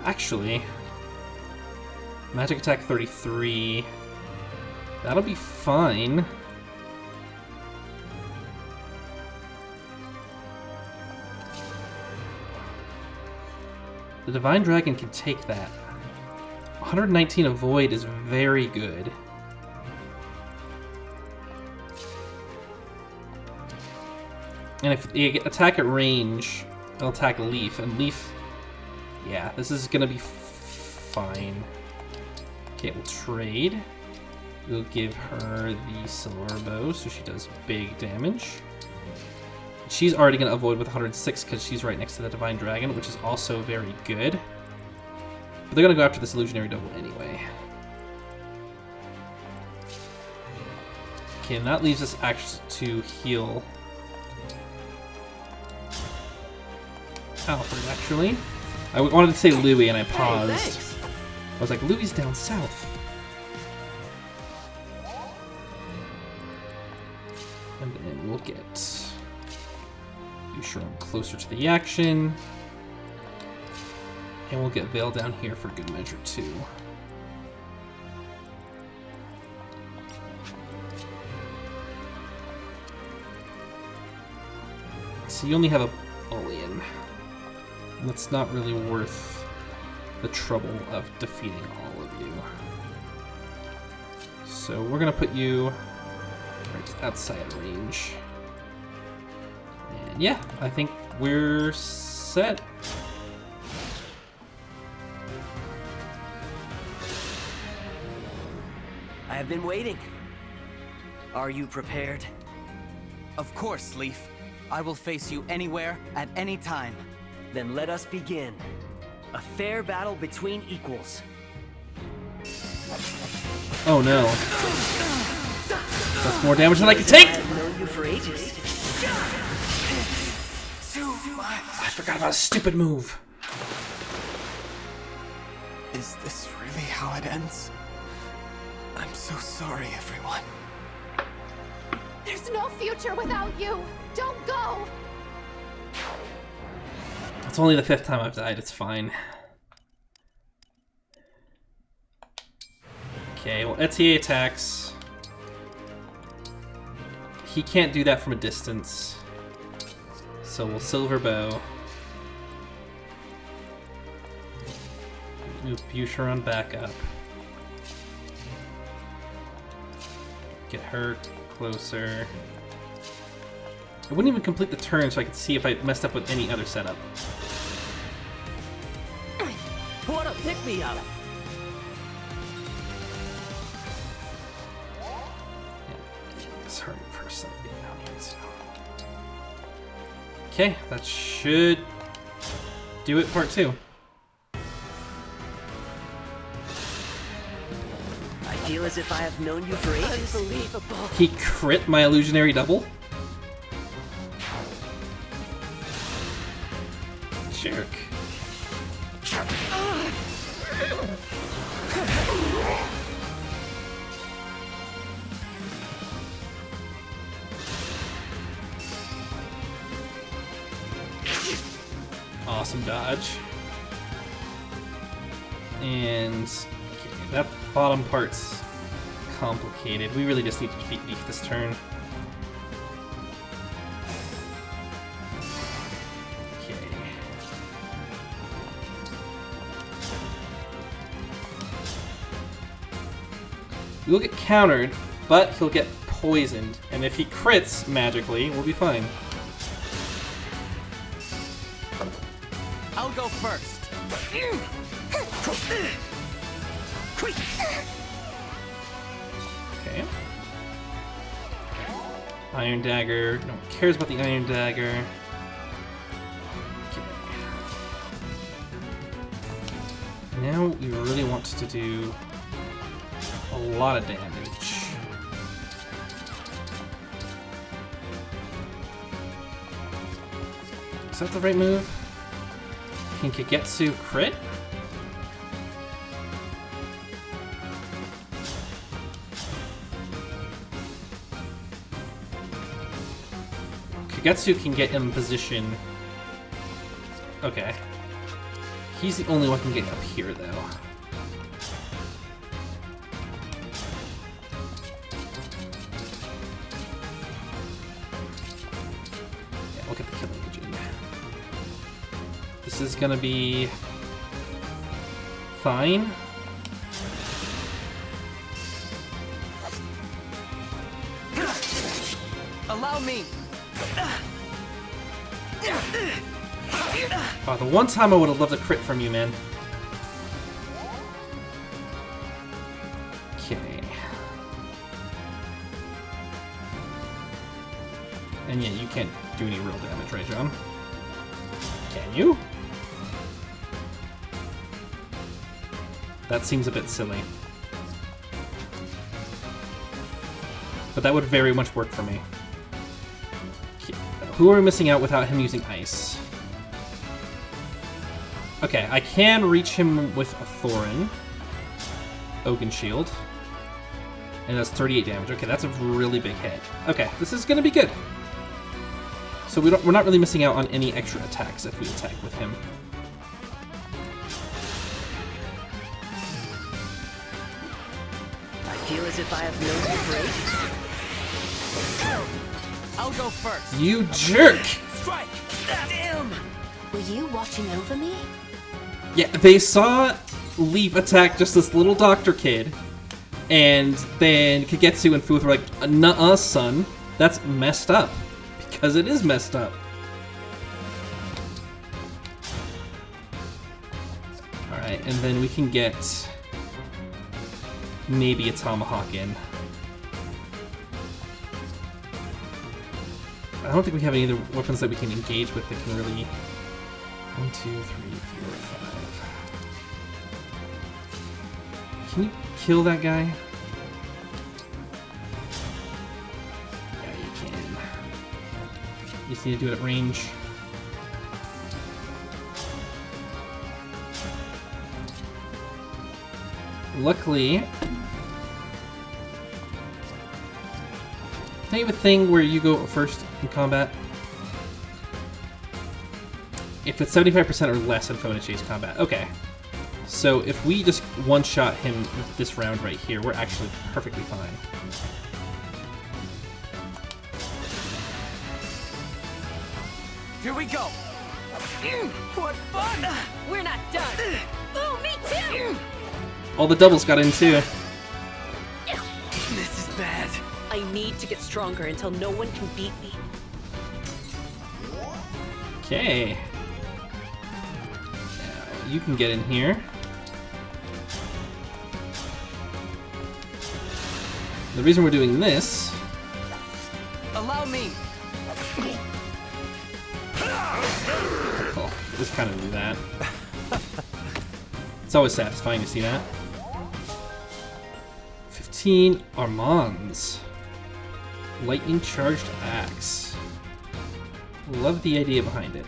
Actually, magic attack 33. That'll be fine. The Divine Dragon can take that. 119 avoid is very good. And if you attack at range, it'll attack Leif. And Leif, yeah, this is gonna be fine. Okay, we'll trade. We'll give her the silver bow, so she does big damage. She's already going to avoid with 106 because she's right next to the Divine Dragon, which is also very good. But they're going to go after this illusionary double anyway. Okay, and that leaves us actually to heal Alfred, actually. I wanted to say Louis and I paused. Hey, I was like, Louis down south. And then we'll get Yushiron closer to the action. And we'll get Veyle down here for good measure too. So you only have a bullion. And that's not really worth the trouble of defeating all of you. So we're gonna put you right outside range. And yeah, I think we're set. I have been waiting. Are you prepared? Of course, Leif. I will face you anywhere, at any time. Then let us begin. A fair battle between equals. Oh no. That's more damage than I can take! I've known you for ages. I forgot about a stupid move. Is this really how it ends? I'm so sorry, everyone. There's no future without you! Don't go! It's only the 5th time I've died, it's fine. Okay, well, Etier attacks. He can't do that from a distance. So we'll Silver Bow. Move Yushiron back up. Get her closer. I wouldn't even complete the turn so I could see if I messed up with any other setup. What a pick-me-up! It's hard for somebody down here too. Okay, that should do it. Part 2. I feel as if I have known you for ages. Unbelievable. He crit my illusionary double? Jerk. Awesome dodge. And okay, that bottom part's complicated. We really just need to defeat Leif this turn. Okay. We'll get countered, but he'll get poisoned. And if he crits magically, we'll be fine. I'll go first. Okay. Iron Dagger. No one cares about the Iron Dagger. Okay. Now we really want to do a lot of damage. Is that the right move? Can Kagetsu crit? Kagetsu can get in position. Okay. He's the only one who can get up here, though. Yeah, we'll get the killing agent. This is gonna be fine. Allow me. Oh, the one time I would have loved a crit from you, man. Okay. And yeah, you can't do any real damage, right, John? Can you? That seems a bit silly. But that would very much work for me. Who are we missing out without him using ice? Okay, I can reach him with a Thorin. Oaken Shield. And that's 38 damage. Okay, that's a really big hit. Okay, this is gonna be good. So we're not really missing out on any extra attacks if we attack with him. I feel as if I have known you for ages. I'll go first. You jerk! Strike! Damn! Were you watching over me? Yeah, they saw Leif attack just this little doctor kid, and then Kagetsu and Fuath were like, nuh-uh, son. That's messed up. Because it is messed up. Alright, and then we can get maybe a Tomahawk in. I don't think we have any other weapons that we can engage with that can really... 1, 2, 3, 4, 5. Can you kill that guy? Yeah, you can. You just need to do it at range. Luckily... Don't you have a thing where you go first in combat? If it's 75% or less in phone chase combat. Okay. So if we just one-shot him with this round right here, we're actually perfectly fine. Here we go. What fun! We're not done. Oh, me too! All the doubles got in too. This is bad. I need to get stronger until no one can beat me. Okay. Now you can get in here. The reason we're doing this... Allow me. Oh, just kind of do that. It's always satisfying to see that. 15 Armands. Lightning charged axe. Love the idea behind it.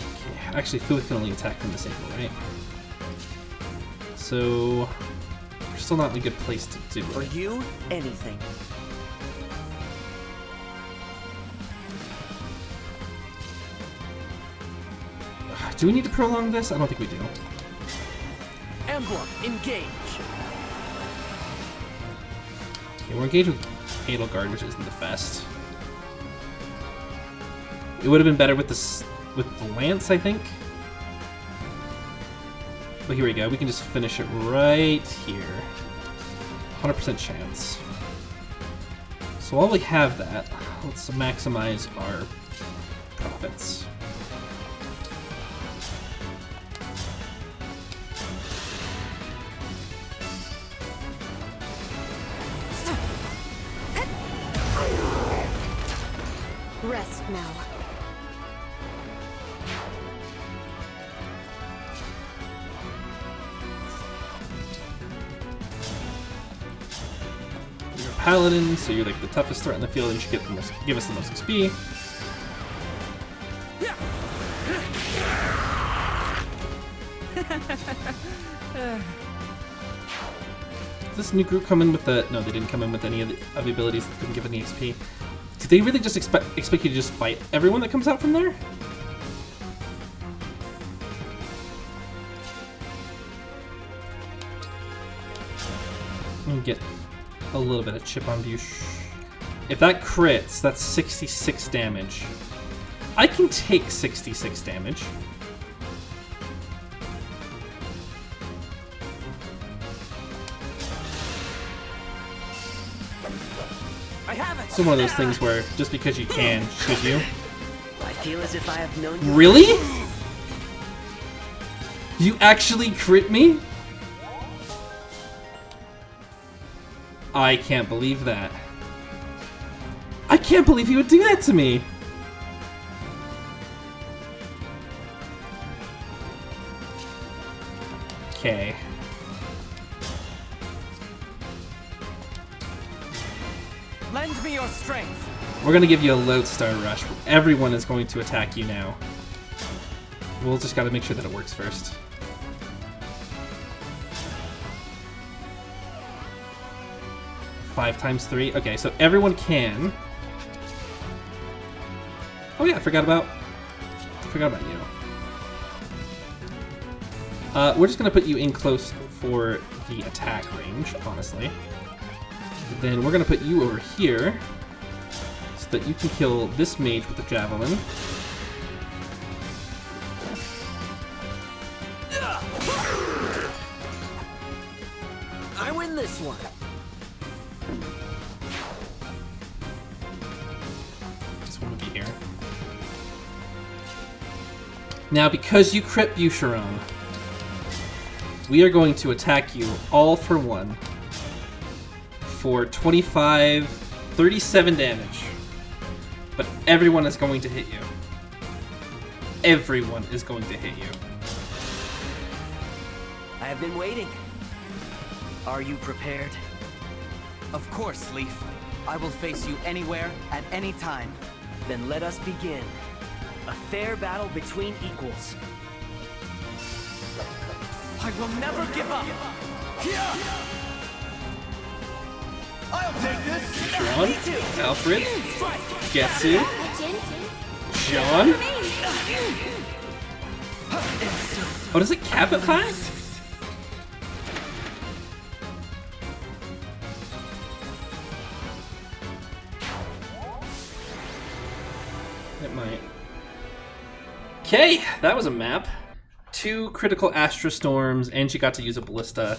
Okay, actually, Fuath can only attack from this angle, right? So, we're still not in a good place to do For it. you, anything. Do we need to prolong this? I don't think we do. Emblem Engage. Okay, we're engaged with Edelgard, which isn't the best. It would have been better with the lance, I think. But here we go. We can just finish it right here. 100% chance. So while we have that, let's maximize our profits. now. You're a paladin, so you're like the toughest threat in the field and you should get the most, give us the most XP. Does this new group come in with the... No, they didn't come in with any of the abilities that didn't give any XP. Did they really just expect you to just fight everyone that comes out from there? And get a little bit of chip on view. If that crits, that's 66 damage. I can take 66 damage. I have it. It's one of those things where just because you can, should you? I feel as if I have known you. Really? You actually crit me? I can't believe that. I can't believe you would do that to me. Okay. Lend me your strength. We're gonna give you a Lodestar Rush. Everyone is going to attack you now. We'll just gotta make sure that it works first. Five times 3. Okay, so everyone can. Oh yeah, I forgot about you. We're just gonna put you in close for the attack range, honestly. Then we're gonna put you over here so that you can kill this mage with the javelin. I win this one. Just one of you here. Now, because you crit Boucheron, we are going to attack you all for one for 37 damage. But everyone is going to hit you. Everyone is going to hit you. I have been waiting. Are you prepared? Of course, Leif. I will face you anywhere, at any time. Then let us begin. A fair battle between equals. I will never give up. I'll take this. John, Alfred, Getsu, John. Oh, does it cap at 5? It might. Okay, that was a map. 2 critical Astra Storms, and she got to use a Ballista.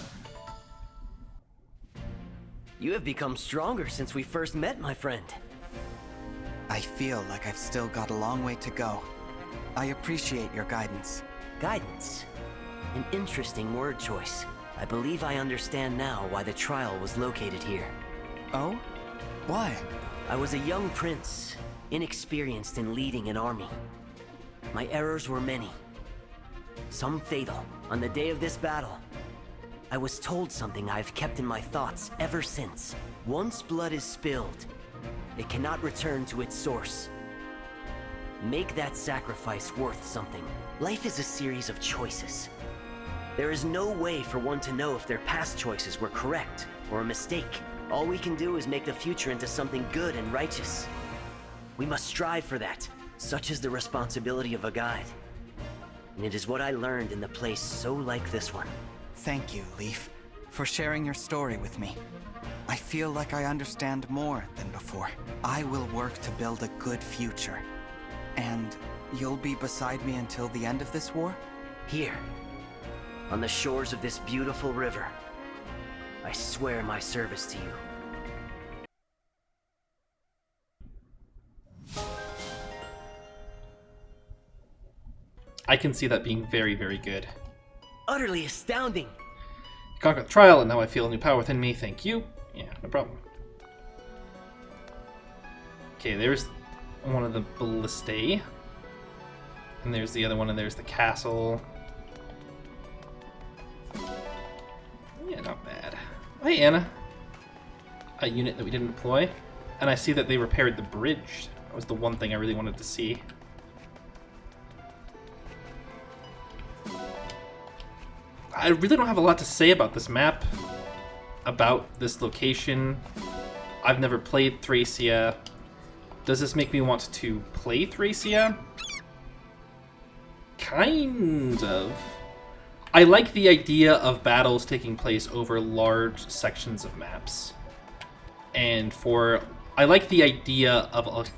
You have become stronger since we first met, my friend. I feel like I've still got a long way to go. I appreciate your guidance. Guidance. An interesting word choice. I believe I understand now why the trial was located here. Oh? Why? I was a young prince, inexperienced in leading an army. My errors were many. Some fatal. On the day of this battle, I was told something I've kept in my thoughts ever since. Once blood is spilled, it cannot return to its source. Make that sacrifice worth something. Life is a series of choices. There is no way for one to know if their past choices were correct or a mistake. All we can do is make the future into something good and righteous. We must strive for that. Such is the responsibility of a guide. And it is what I learned in the place so like this one. Thank you, Leif, for sharing your story with me. I feel like I understand more than before. I will work to build a good future. And you'll be beside me until the end of this war? Here, on the shores of this beautiful river, I swear my service to you. I can see that being very, very good. Utterly astounding! Conquer the trial, and now I feel a new power within me. Thank you. Yeah, no problem. Okay, there's one of the ballistae. And there's the other one, and there's the castle. Yeah, not bad. Hey, Anna. A unit that we didn't deploy. And I see that they repaired the bridge. That was the one thing I really wanted to see. I really don't have a lot to say about this map, about this location. I've never played Thracia. Does this make me want to play Thracia? Kind of. I like the idea of battles taking place over large sections of maps. And I like the idea of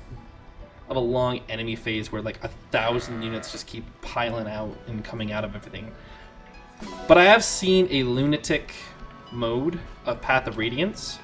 a long enemy phase where like 1,000 units just keep piling out and coming out of everything. But I have seen a lunatic mode of Path of Radiance.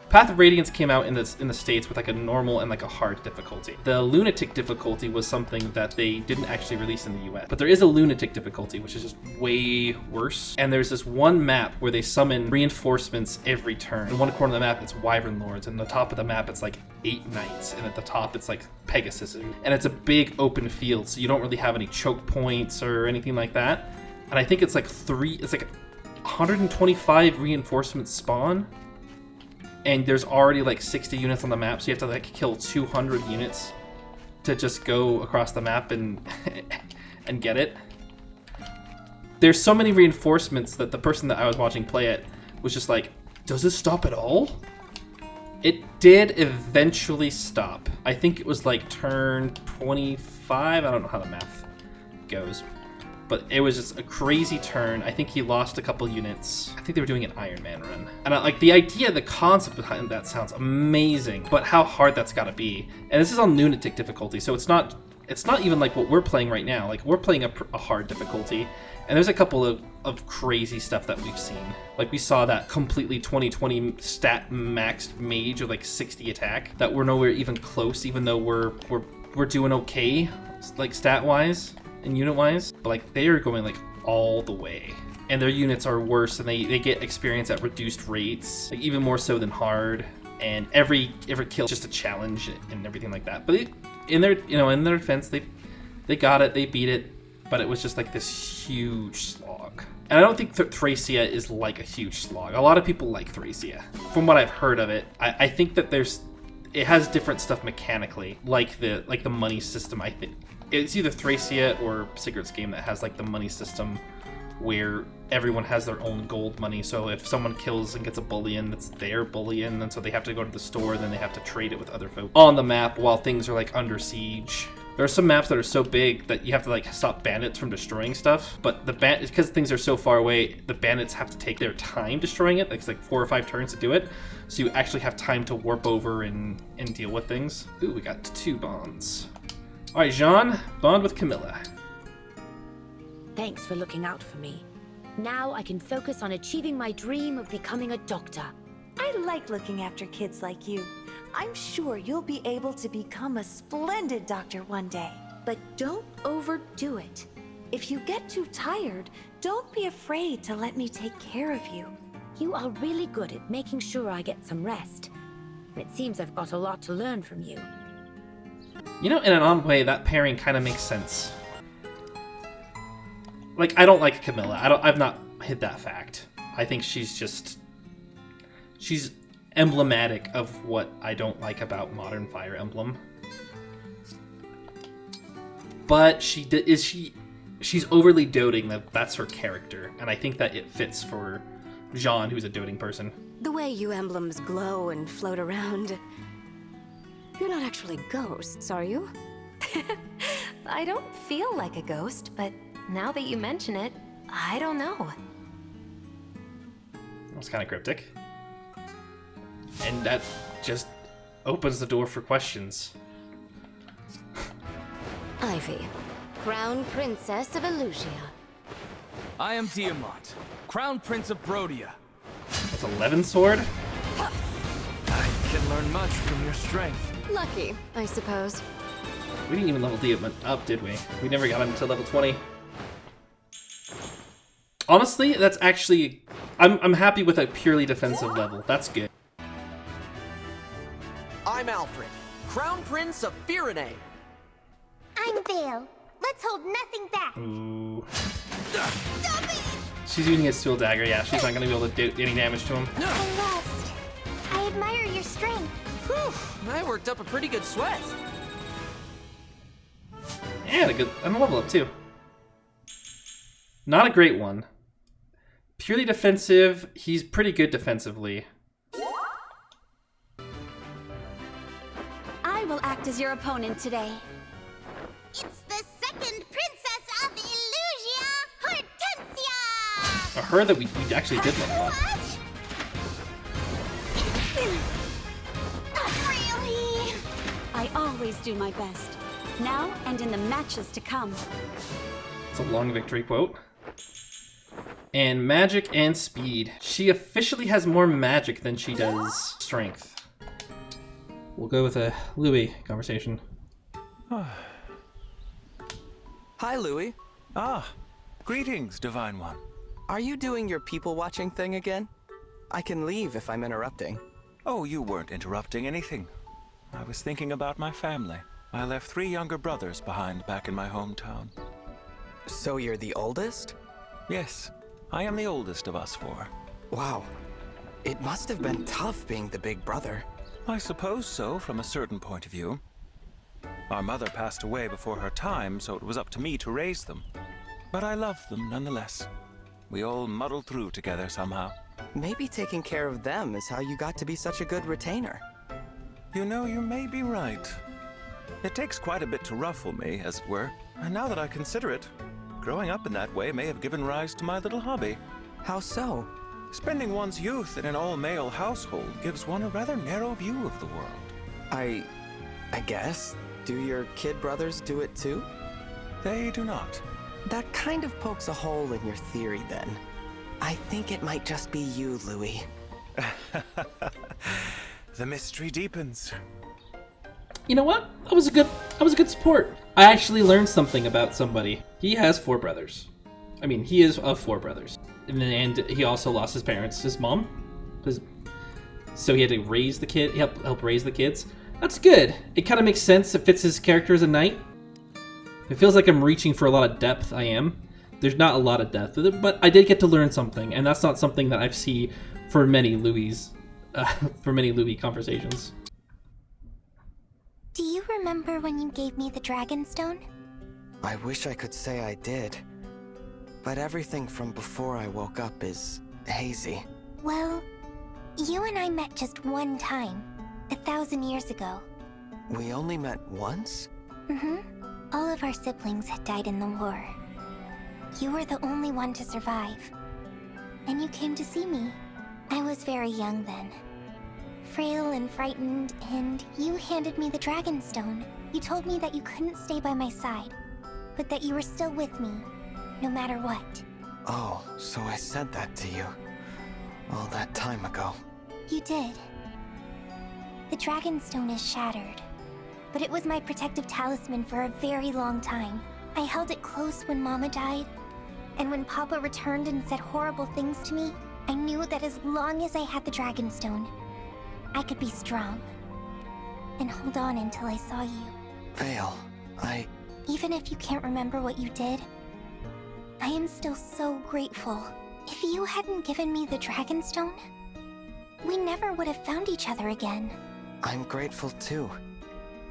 Path of Radiance came out in the States with like a normal and like a hard difficulty. The lunatic difficulty was something that they didn't actually release in the US. But there is a lunatic difficulty, which is just way worse. And there's this one map where they summon reinforcements every turn. In one corner of the map, it's Wyvern Lords. And the top of the map, it's like 8 Knights. And at the top, it's like Pegasus. And it's a big open field, so you don't really have any choke points or anything like that. And I think it's like 125 reinforcements spawn. And there's already like 60 units on the map, so you have to like kill 200 units to just go across the map and and get it. There's so many reinforcements that the person that I was watching play it was just like, does this stop at all? It did eventually stop. I think it was like turn 25. I don't know how the math goes. But it was just a crazy turn. I think he lost a couple units. I think they were doing an Iron Man run. And like the idea, the concept behind that sounds amazing, but how hard that's gotta be. And this is on lunatic difficulty, so it's not even like what we're playing right now. Like we're playing a hard difficulty, and there's a couple of crazy stuff that we've seen. Like we saw that completely 2020 stat maxed mage of like 60 attack that we're nowhere even close, even though we're doing okay, like stat wise and unit wise, but like they are going like all the way, and their units are worse, and they get experience at reduced rates, like even more so than hard, and every kill is just a challenge and everything like that. But in their defense, they got it, they beat it, but it was just like this huge slog. And I don't think Thracia is like a huge slog. A lot of people like Thracia. From what I've heard of it, I think that it has different stuff mechanically, like the money system. I think it's either Thracia or Sigurd's game that has like the money system where everyone has their own gold money. So if someone kills and gets a bullion, that's their bullion, and so they have to go to the store, then they have to trade it with other folk on the map while things are like under siege. There are some maps that are so big that you have to like stop bandits from destroying stuff, but because things are so far away, the bandits have to take their time destroying it. It's like 4 or 5 turns to do it, so you actually have time to warp over and deal with things. Ooh, we got 2 bonds. All right, Jean, bond with Camilla. Thanks for looking out for me. Now I can focus on achieving my dream of becoming a doctor. I like looking after kids like you. I'm sure you'll be able to become a splendid doctor one day. But don't overdo it. If you get too tired, don't be afraid to let me take care of you. You are really good at making sure I get some rest. It seems I've got a lot to learn from you. You know, in an odd way, that pairing kind of makes sense. Like, I don't like Camilla. I've not hit that fact. I think she's emblematic of what I don't like about modern Fire Emblem. But she's overly doting. That's her character, and I think that it fits for Jean, who's a doting person. The way you emblems glow and float around. You're not actually ghosts, are you? I don't feel like a ghost, but now that you mention it, I don't know. That's kind of cryptic. And that just opens the door for questions. Ivy, Crown Princess of Elusia. I am Diamont, Crown Prince of Brodia. That's 11 sword? I can learn much from your strength. Lucky, I suppose. We didn't even level Diamond up, did we? We never got him to level 20. Honestly, that's actually... I'm happy with a purely defensive level. That's good. I'm Alfred, Crown Prince of Firene. I'm Veyle. Let's hold nothing back. Ooh. Stop it! She's using his steel dagger. Yeah, she's not gonna be able to do any damage to him. I lost. I admire your strength. Whew, I worked up a pretty good sweat. And a level up too. Not a great one. Purely defensive. He's pretty good defensively. I will act as your opponent today. It's the second princess of Illusia, Hortensia! Her that we actually did level up. Really? I always do my best. Now and in the matches to come. It's a long victory quote. And magic and speed. She officially has more magic than she does strength. We'll go with a Louis conversation. Hi, Louis. Ah, greetings, Divine One. Are you doing your people-watching thing again? I can leave if I'm interrupting. Oh, you weren't interrupting anything. I was thinking about my family. I left 3 younger brothers behind back in my hometown. So you're the oldest? Yes, I am the oldest of us 4. Wow. It must have been tough being the big brother. I suppose so, from a certain point of view. Our mother passed away before her time, so it was up to me to raise them. But I loved them nonetheless. We all muddled through together somehow. Maybe taking care of them is how you got to be such a good retainer. You know, you may be right. It takes quite a bit to ruffle me, as it were. And now that I consider it, growing up in that way may have given rise to my little hobby. How so? Spending one's youth in an all-male household gives one a rather narrow view of the world. I guess. Do your kid brothers do it too? They do not. That kind of pokes a hole in your theory then. I think it might just be you, Louis. The mystery deepens. You know what? That was a good support. I actually learned something about somebody. He has 4 brothers. I mean, he is of 4 brothers. And he also lost his parents, his mom. So he had to raise the kid, help raise the kids. That's good. It kind of makes sense. It fits his character as a knight. It feels like I'm reaching for a lot of depth. I am. There's not a lot of depth, but I did get to learn something, and that's not something that I've seen for many Louis conversations. Do you remember when you gave me the Dragonstone? I wish I could say I did. But everything from before I woke up is hazy. Well, you and I met just one time, 1,000 years ago. We only met once? Mm-hmm. All of our siblings had died in the war. You were the only one to survive. And you came to see me. I was very young then. Frail and frightened, and you handed me the Dragonstone. You told me that you couldn't stay by my side, but that you were still with me, no matter what. Oh, so I said that to you all that time ago. You did. The Dragonstone is shattered, but it was my protective talisman for a very long time. I held it close when Mama died, and when Papa returned and said horrible things to me, I knew that as long as I had the Dragonstone, I could be strong and hold on until I saw you. Veyle, Even if you can't remember what you did, I am still so grateful. If you hadn't given me the Dragonstone, we never would have found each other again. I'm grateful too.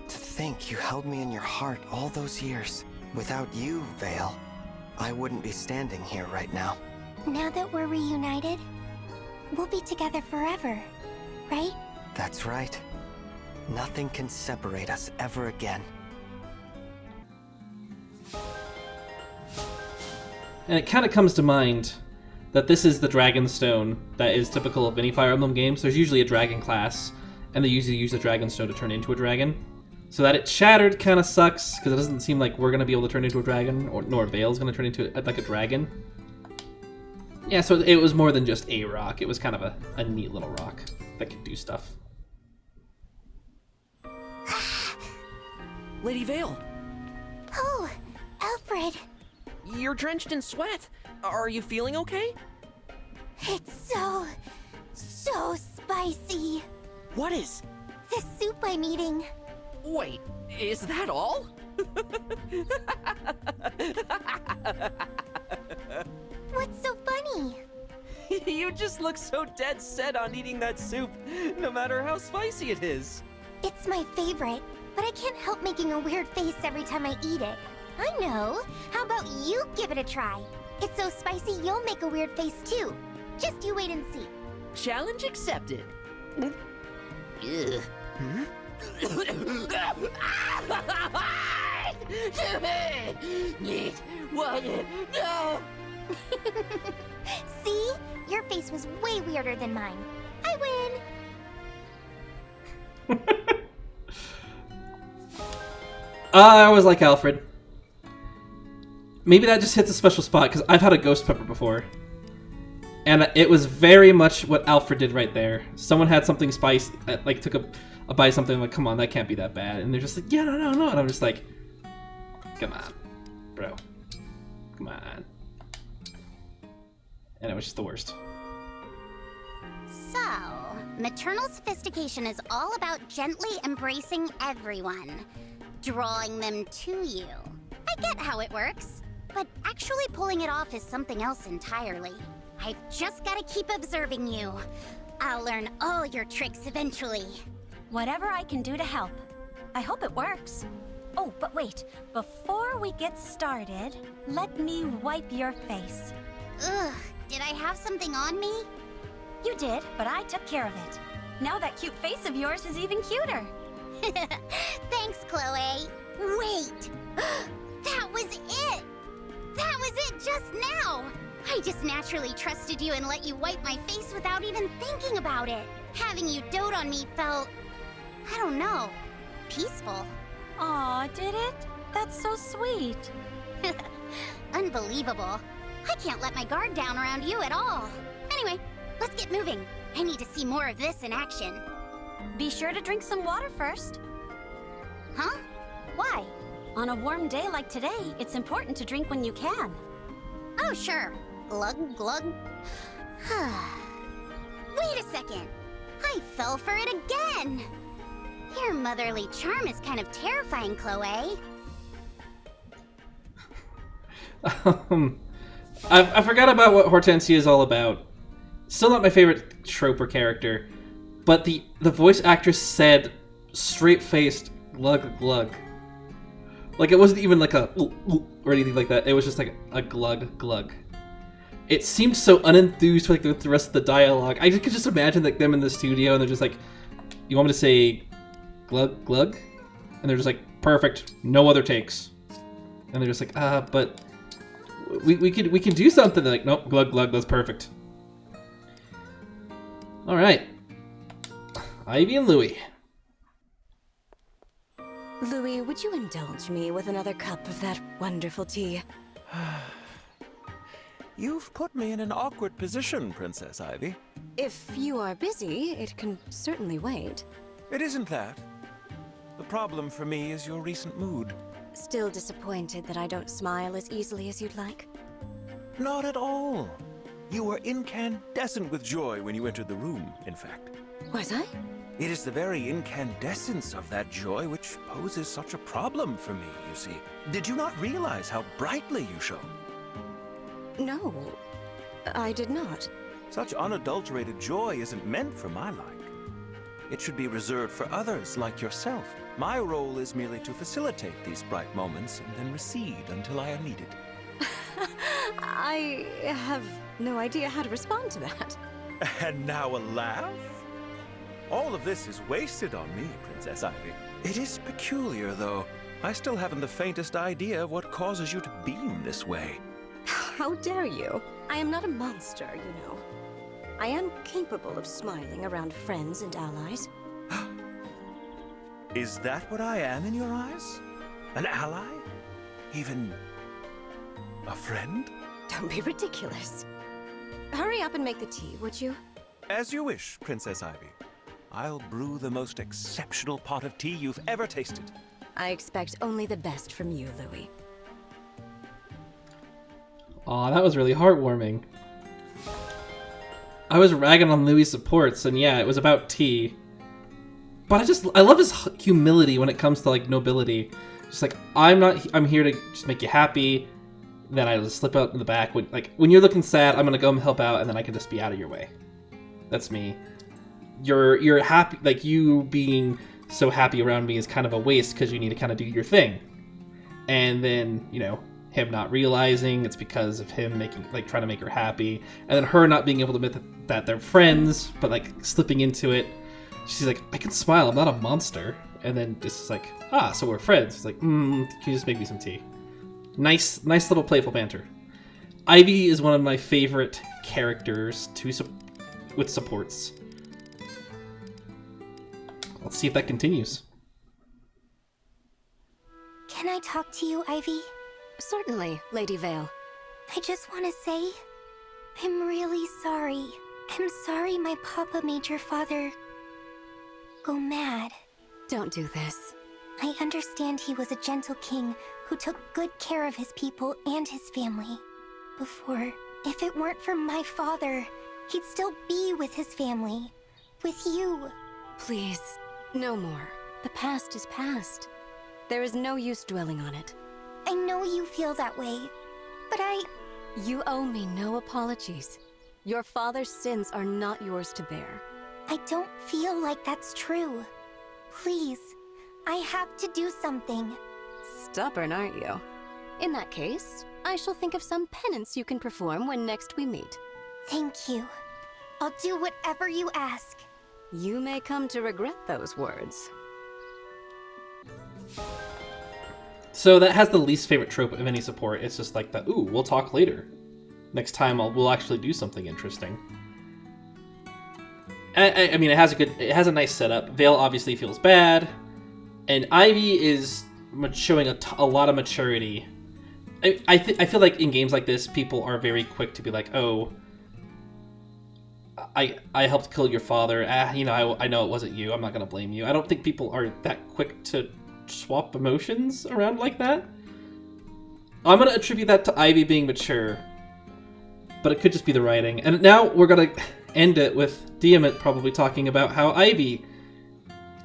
To think you held me in your heart all those years. Without you, Veyle, I wouldn't be standing here right now. Now that we're reunited, we'll be together forever, right? That's right. Nothing can separate us ever again. And it kind of comes to mind that this is the Dragonstone that is typical of any Fire Emblem games. There's usually a dragon class, and they usually use the Dragonstone to turn into a dragon. So that it's shattered kind of sucks, because it doesn't seem like we're going to be able to turn into a dragon, nor Veyle's going to turn into like a dragon. Yeah, so it was more than just a rock. It was kind of a neat little rock that could do stuff. Lady Veyle! Oh, Alfred! You're drenched in sweat. Are you feeling okay? It's so spicy. What is? The soup I'm eating. Wait, is that all? What's so funny? You just look so dead set on eating that soup, no matter how spicy it is. It's my favorite, but I can't help making a weird face every time I eat it. I know. How about you give it a try? It's so spicy you'll make a weird face too. Just you wait and see. Challenge accepted. Ugh. What? No! See? Your face was way weirder than mine. I win! I always like Alfred. Maybe that just hits a special spot, because I've had a ghost pepper before. And it was very much what Alfred did right there. Someone had something spicy, like took a bite of something, like, come on, that can't be that bad. And they're just like, yeah, no. And I'm just like, come on, bro. Come on. And it was just the worst. So, maternal sophistication is all about gently embracing everyone, drawing them to you. I get how it works, but actually pulling it off is something else entirely. I've just got to keep observing you. I'll learn all your tricks eventually. Whatever I can do to help. I hope it works. Oh, but wait. Before we get started, let me wipe your face. Ugh, did I have something on me? You did, but I took care of it. Now that cute face of yours is even cuter. Thanks, Chloé. Wait! That was it! That was it just now! I just naturally trusted you and let you wipe my face without even thinking about it. Having you dote on me felt, I don't know, peaceful. Aw, did it? That's so sweet. Unbelievable. I can't let my guard down around you at all. Anyway, let's get moving. I need to see more of this in action. Be sure to drink some water first. Huh? Why? On a warm day like today, it's important to drink when you can. Oh, sure. Glug, glug. Wait a second. I fell for it again. Your motherly charm is kind of terrifying, Chloé. I forgot about what Hortensia is all about. Still not my favorite trope or character, but the voice actress said straight-faced glug glug. Like, it wasn't even like a or anything like that. It was just like a glug glug. It seemed so unenthused with like the rest of the dialogue. I could just imagine like them in the studio and they're just like, "You want me to say glug glug?" And they're just like, "Perfect, no other takes." And they're just like, but we can do something." They're like, "Nope, glug glug, that's perfect." All right, Ivy and Louis. Louis, would you indulge me with another cup of that wonderful tea? You've put me in an awkward position, Princess Ivy. If you are busy, it can certainly wait. It isn't that. The problem for me is your recent mood. Still disappointed that I don't smile as easily as you'd like? Not at all. You were incandescent with joy when you entered the room, in fact. Was I? It is the very incandescence of that joy which poses such a problem for me, you see. Did you not realize how brightly you shone? No, I did not. Such unadulterated joy isn't meant for my like. It should be reserved for others like yourself. My role is merely to facilitate these bright moments and then recede until I am needed. I have no idea how to respond to that. And now a laugh? All of this is wasted on me, Princess Ivy. It is peculiar, though. I still haven't the faintest idea of what causes you to beam this way. How dare you? I am not a monster, you know. I am capable of smiling around friends and allies. Is that what I am in your eyes? An ally? Even a friend? Don't be ridiculous. Hurry up and make the tea, would you? As you wish, Princess Ivy. I'll brew the most exceptional pot of tea you've ever tasted. I expect only the best from you, Louis. Aw, that was really heartwarming. I was ragging on Louis' supports, and yeah, it was about tea. But I love his humility when it comes to like nobility. Just like, I'm here to just make you happy. Then I just slip out in the back. When you're looking sad, I'm gonna go and help out, and then I can just be out of your way. That's me. You're happy, like you being so happy around me is kind of a waste because you need to kind of do your thing. And then, you know, him not realizing it's because of him trying to make her happy, and then her not being able to admit that they're friends, but like slipping into it. She's like, I can smile, I'm not a monster. And then it's like, so we're friends. It's like, can you just make me some tea? Nice little playful banter. Ivy is one of my favorite characters with supports. Let's see if that continues. Can I talk to you, Ivy? Certainly, Lady Veyle. I just want to say, I'm really sorry. I'm sorry my papa made your father go mad. Don't do this. I understand he was a gentle king who took good care of his people and his family. Before, if it weren't for my father, he'd still be with his family. With you. Please, no more. The past is past. There is no use dwelling on it. I know you feel that way, but You owe me no apologies. Your father's sins are not yours to bear. I don't feel like that's true. Please, I have to do something. Stubborn, aren't you? In that case, I shall think of some penance you can perform when next we meet. Thank you. I'll do whatever you ask. You may come to regret those words. So that has the least favorite trope of any support. It's just like that, ooh, we'll talk later. Next time we'll actually do something interesting. I mean, it has a nice setup. Veyle obviously feels bad, and Ivy is showing a lot of maturity. I feel like in games like this, people are very quick to be like, oh, I helped kill your father. You know, I know it wasn't you. I'm not gonna blame you. I don't think people are that quick to swap emotions around like that. I'm gonna attribute that to Ivy being mature, but it could just be the writing. And now we're gonna end it with Diamont probably talking about how Ivy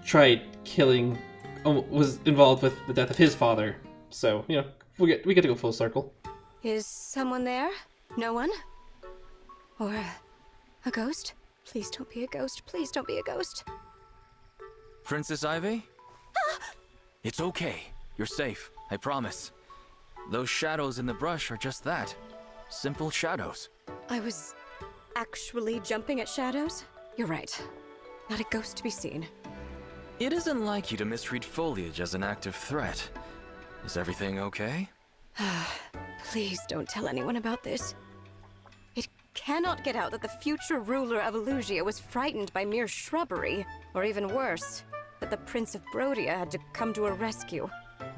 tried killing, was involved with the death of his father. So, you know, we get to go full circle. Is someone there? No one? Or a ghost? Please don't be a ghost. Please don't be a ghost. Princess Ivy? It's okay. You're safe. I promise. Those shadows in the brush are just that. Simple shadows. I was actually jumping at shadows? You're right. Not a ghost to be seen. It isn't like you to misread foliage as an active threat. Is everything okay? Please don't tell anyone about this. It cannot get out that the future ruler of Elusia was frightened by mere shrubbery, or even worse, that the Prince of Brodia had to come to a rescue.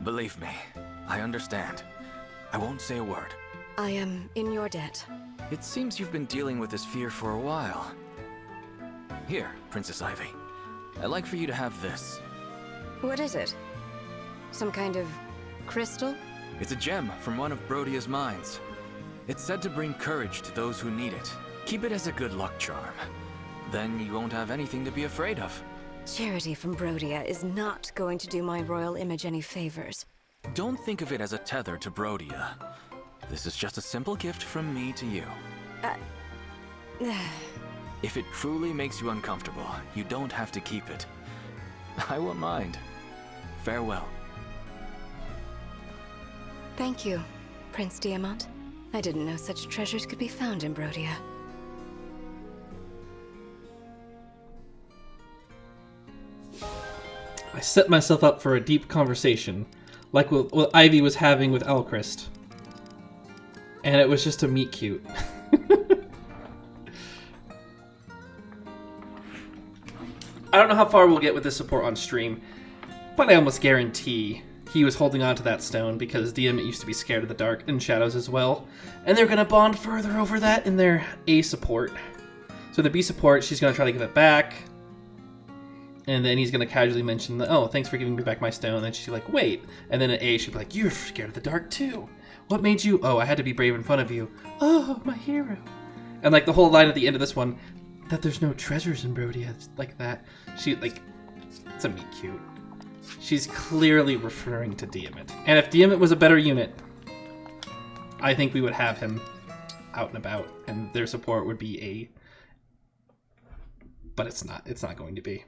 Believe me, I understand. I won't say a word. I am in your debt. It seems you've been dealing with this fear for a while. Here, Princess Ivy. I'd like for you to have this. What is it? Some kind of crystal? It's a gem from one of Brodia's mines. It's said to bring courage to those who need it. Keep it as a good luck charm. Then you won't have anything to be afraid of. Charity from Brodia is not going to do my royal image any favors. Don't think of it as a tether to Brodia. This is just a simple gift from me to you. If it truly makes you uncomfortable, you don't have to keep it. I won't mind. Farewell. Thank you, Prince Diamont. I didn't know such treasures could be found in Brodia. I set myself up for a deep conversation, like what Ivy was having with Alchrist. And it was just a meet cute. I don't know how far we'll get with this support on stream, but I almost guarantee he was holding on to that stone because Diamont used to be scared of the dark and shadows as well. And they're going to bond further over that in their A support. So the B support, she's going to try to give it back. And then he's going to casually mention, oh, thanks for giving me back my stone. And she's like, wait. And then at A, she'll be like, you're scared of the dark too. What made you? Oh, I had to be brave in front of you. Oh, my hero. And like the whole line at the end of this one, that there's no treasures in Brodia. It's like that. She like, It's a meet cute. She's clearly referring to Diamont. And if Diamont was a better unit, I think we would have him out and about, and their support would be A. But it's not. It's not going to be.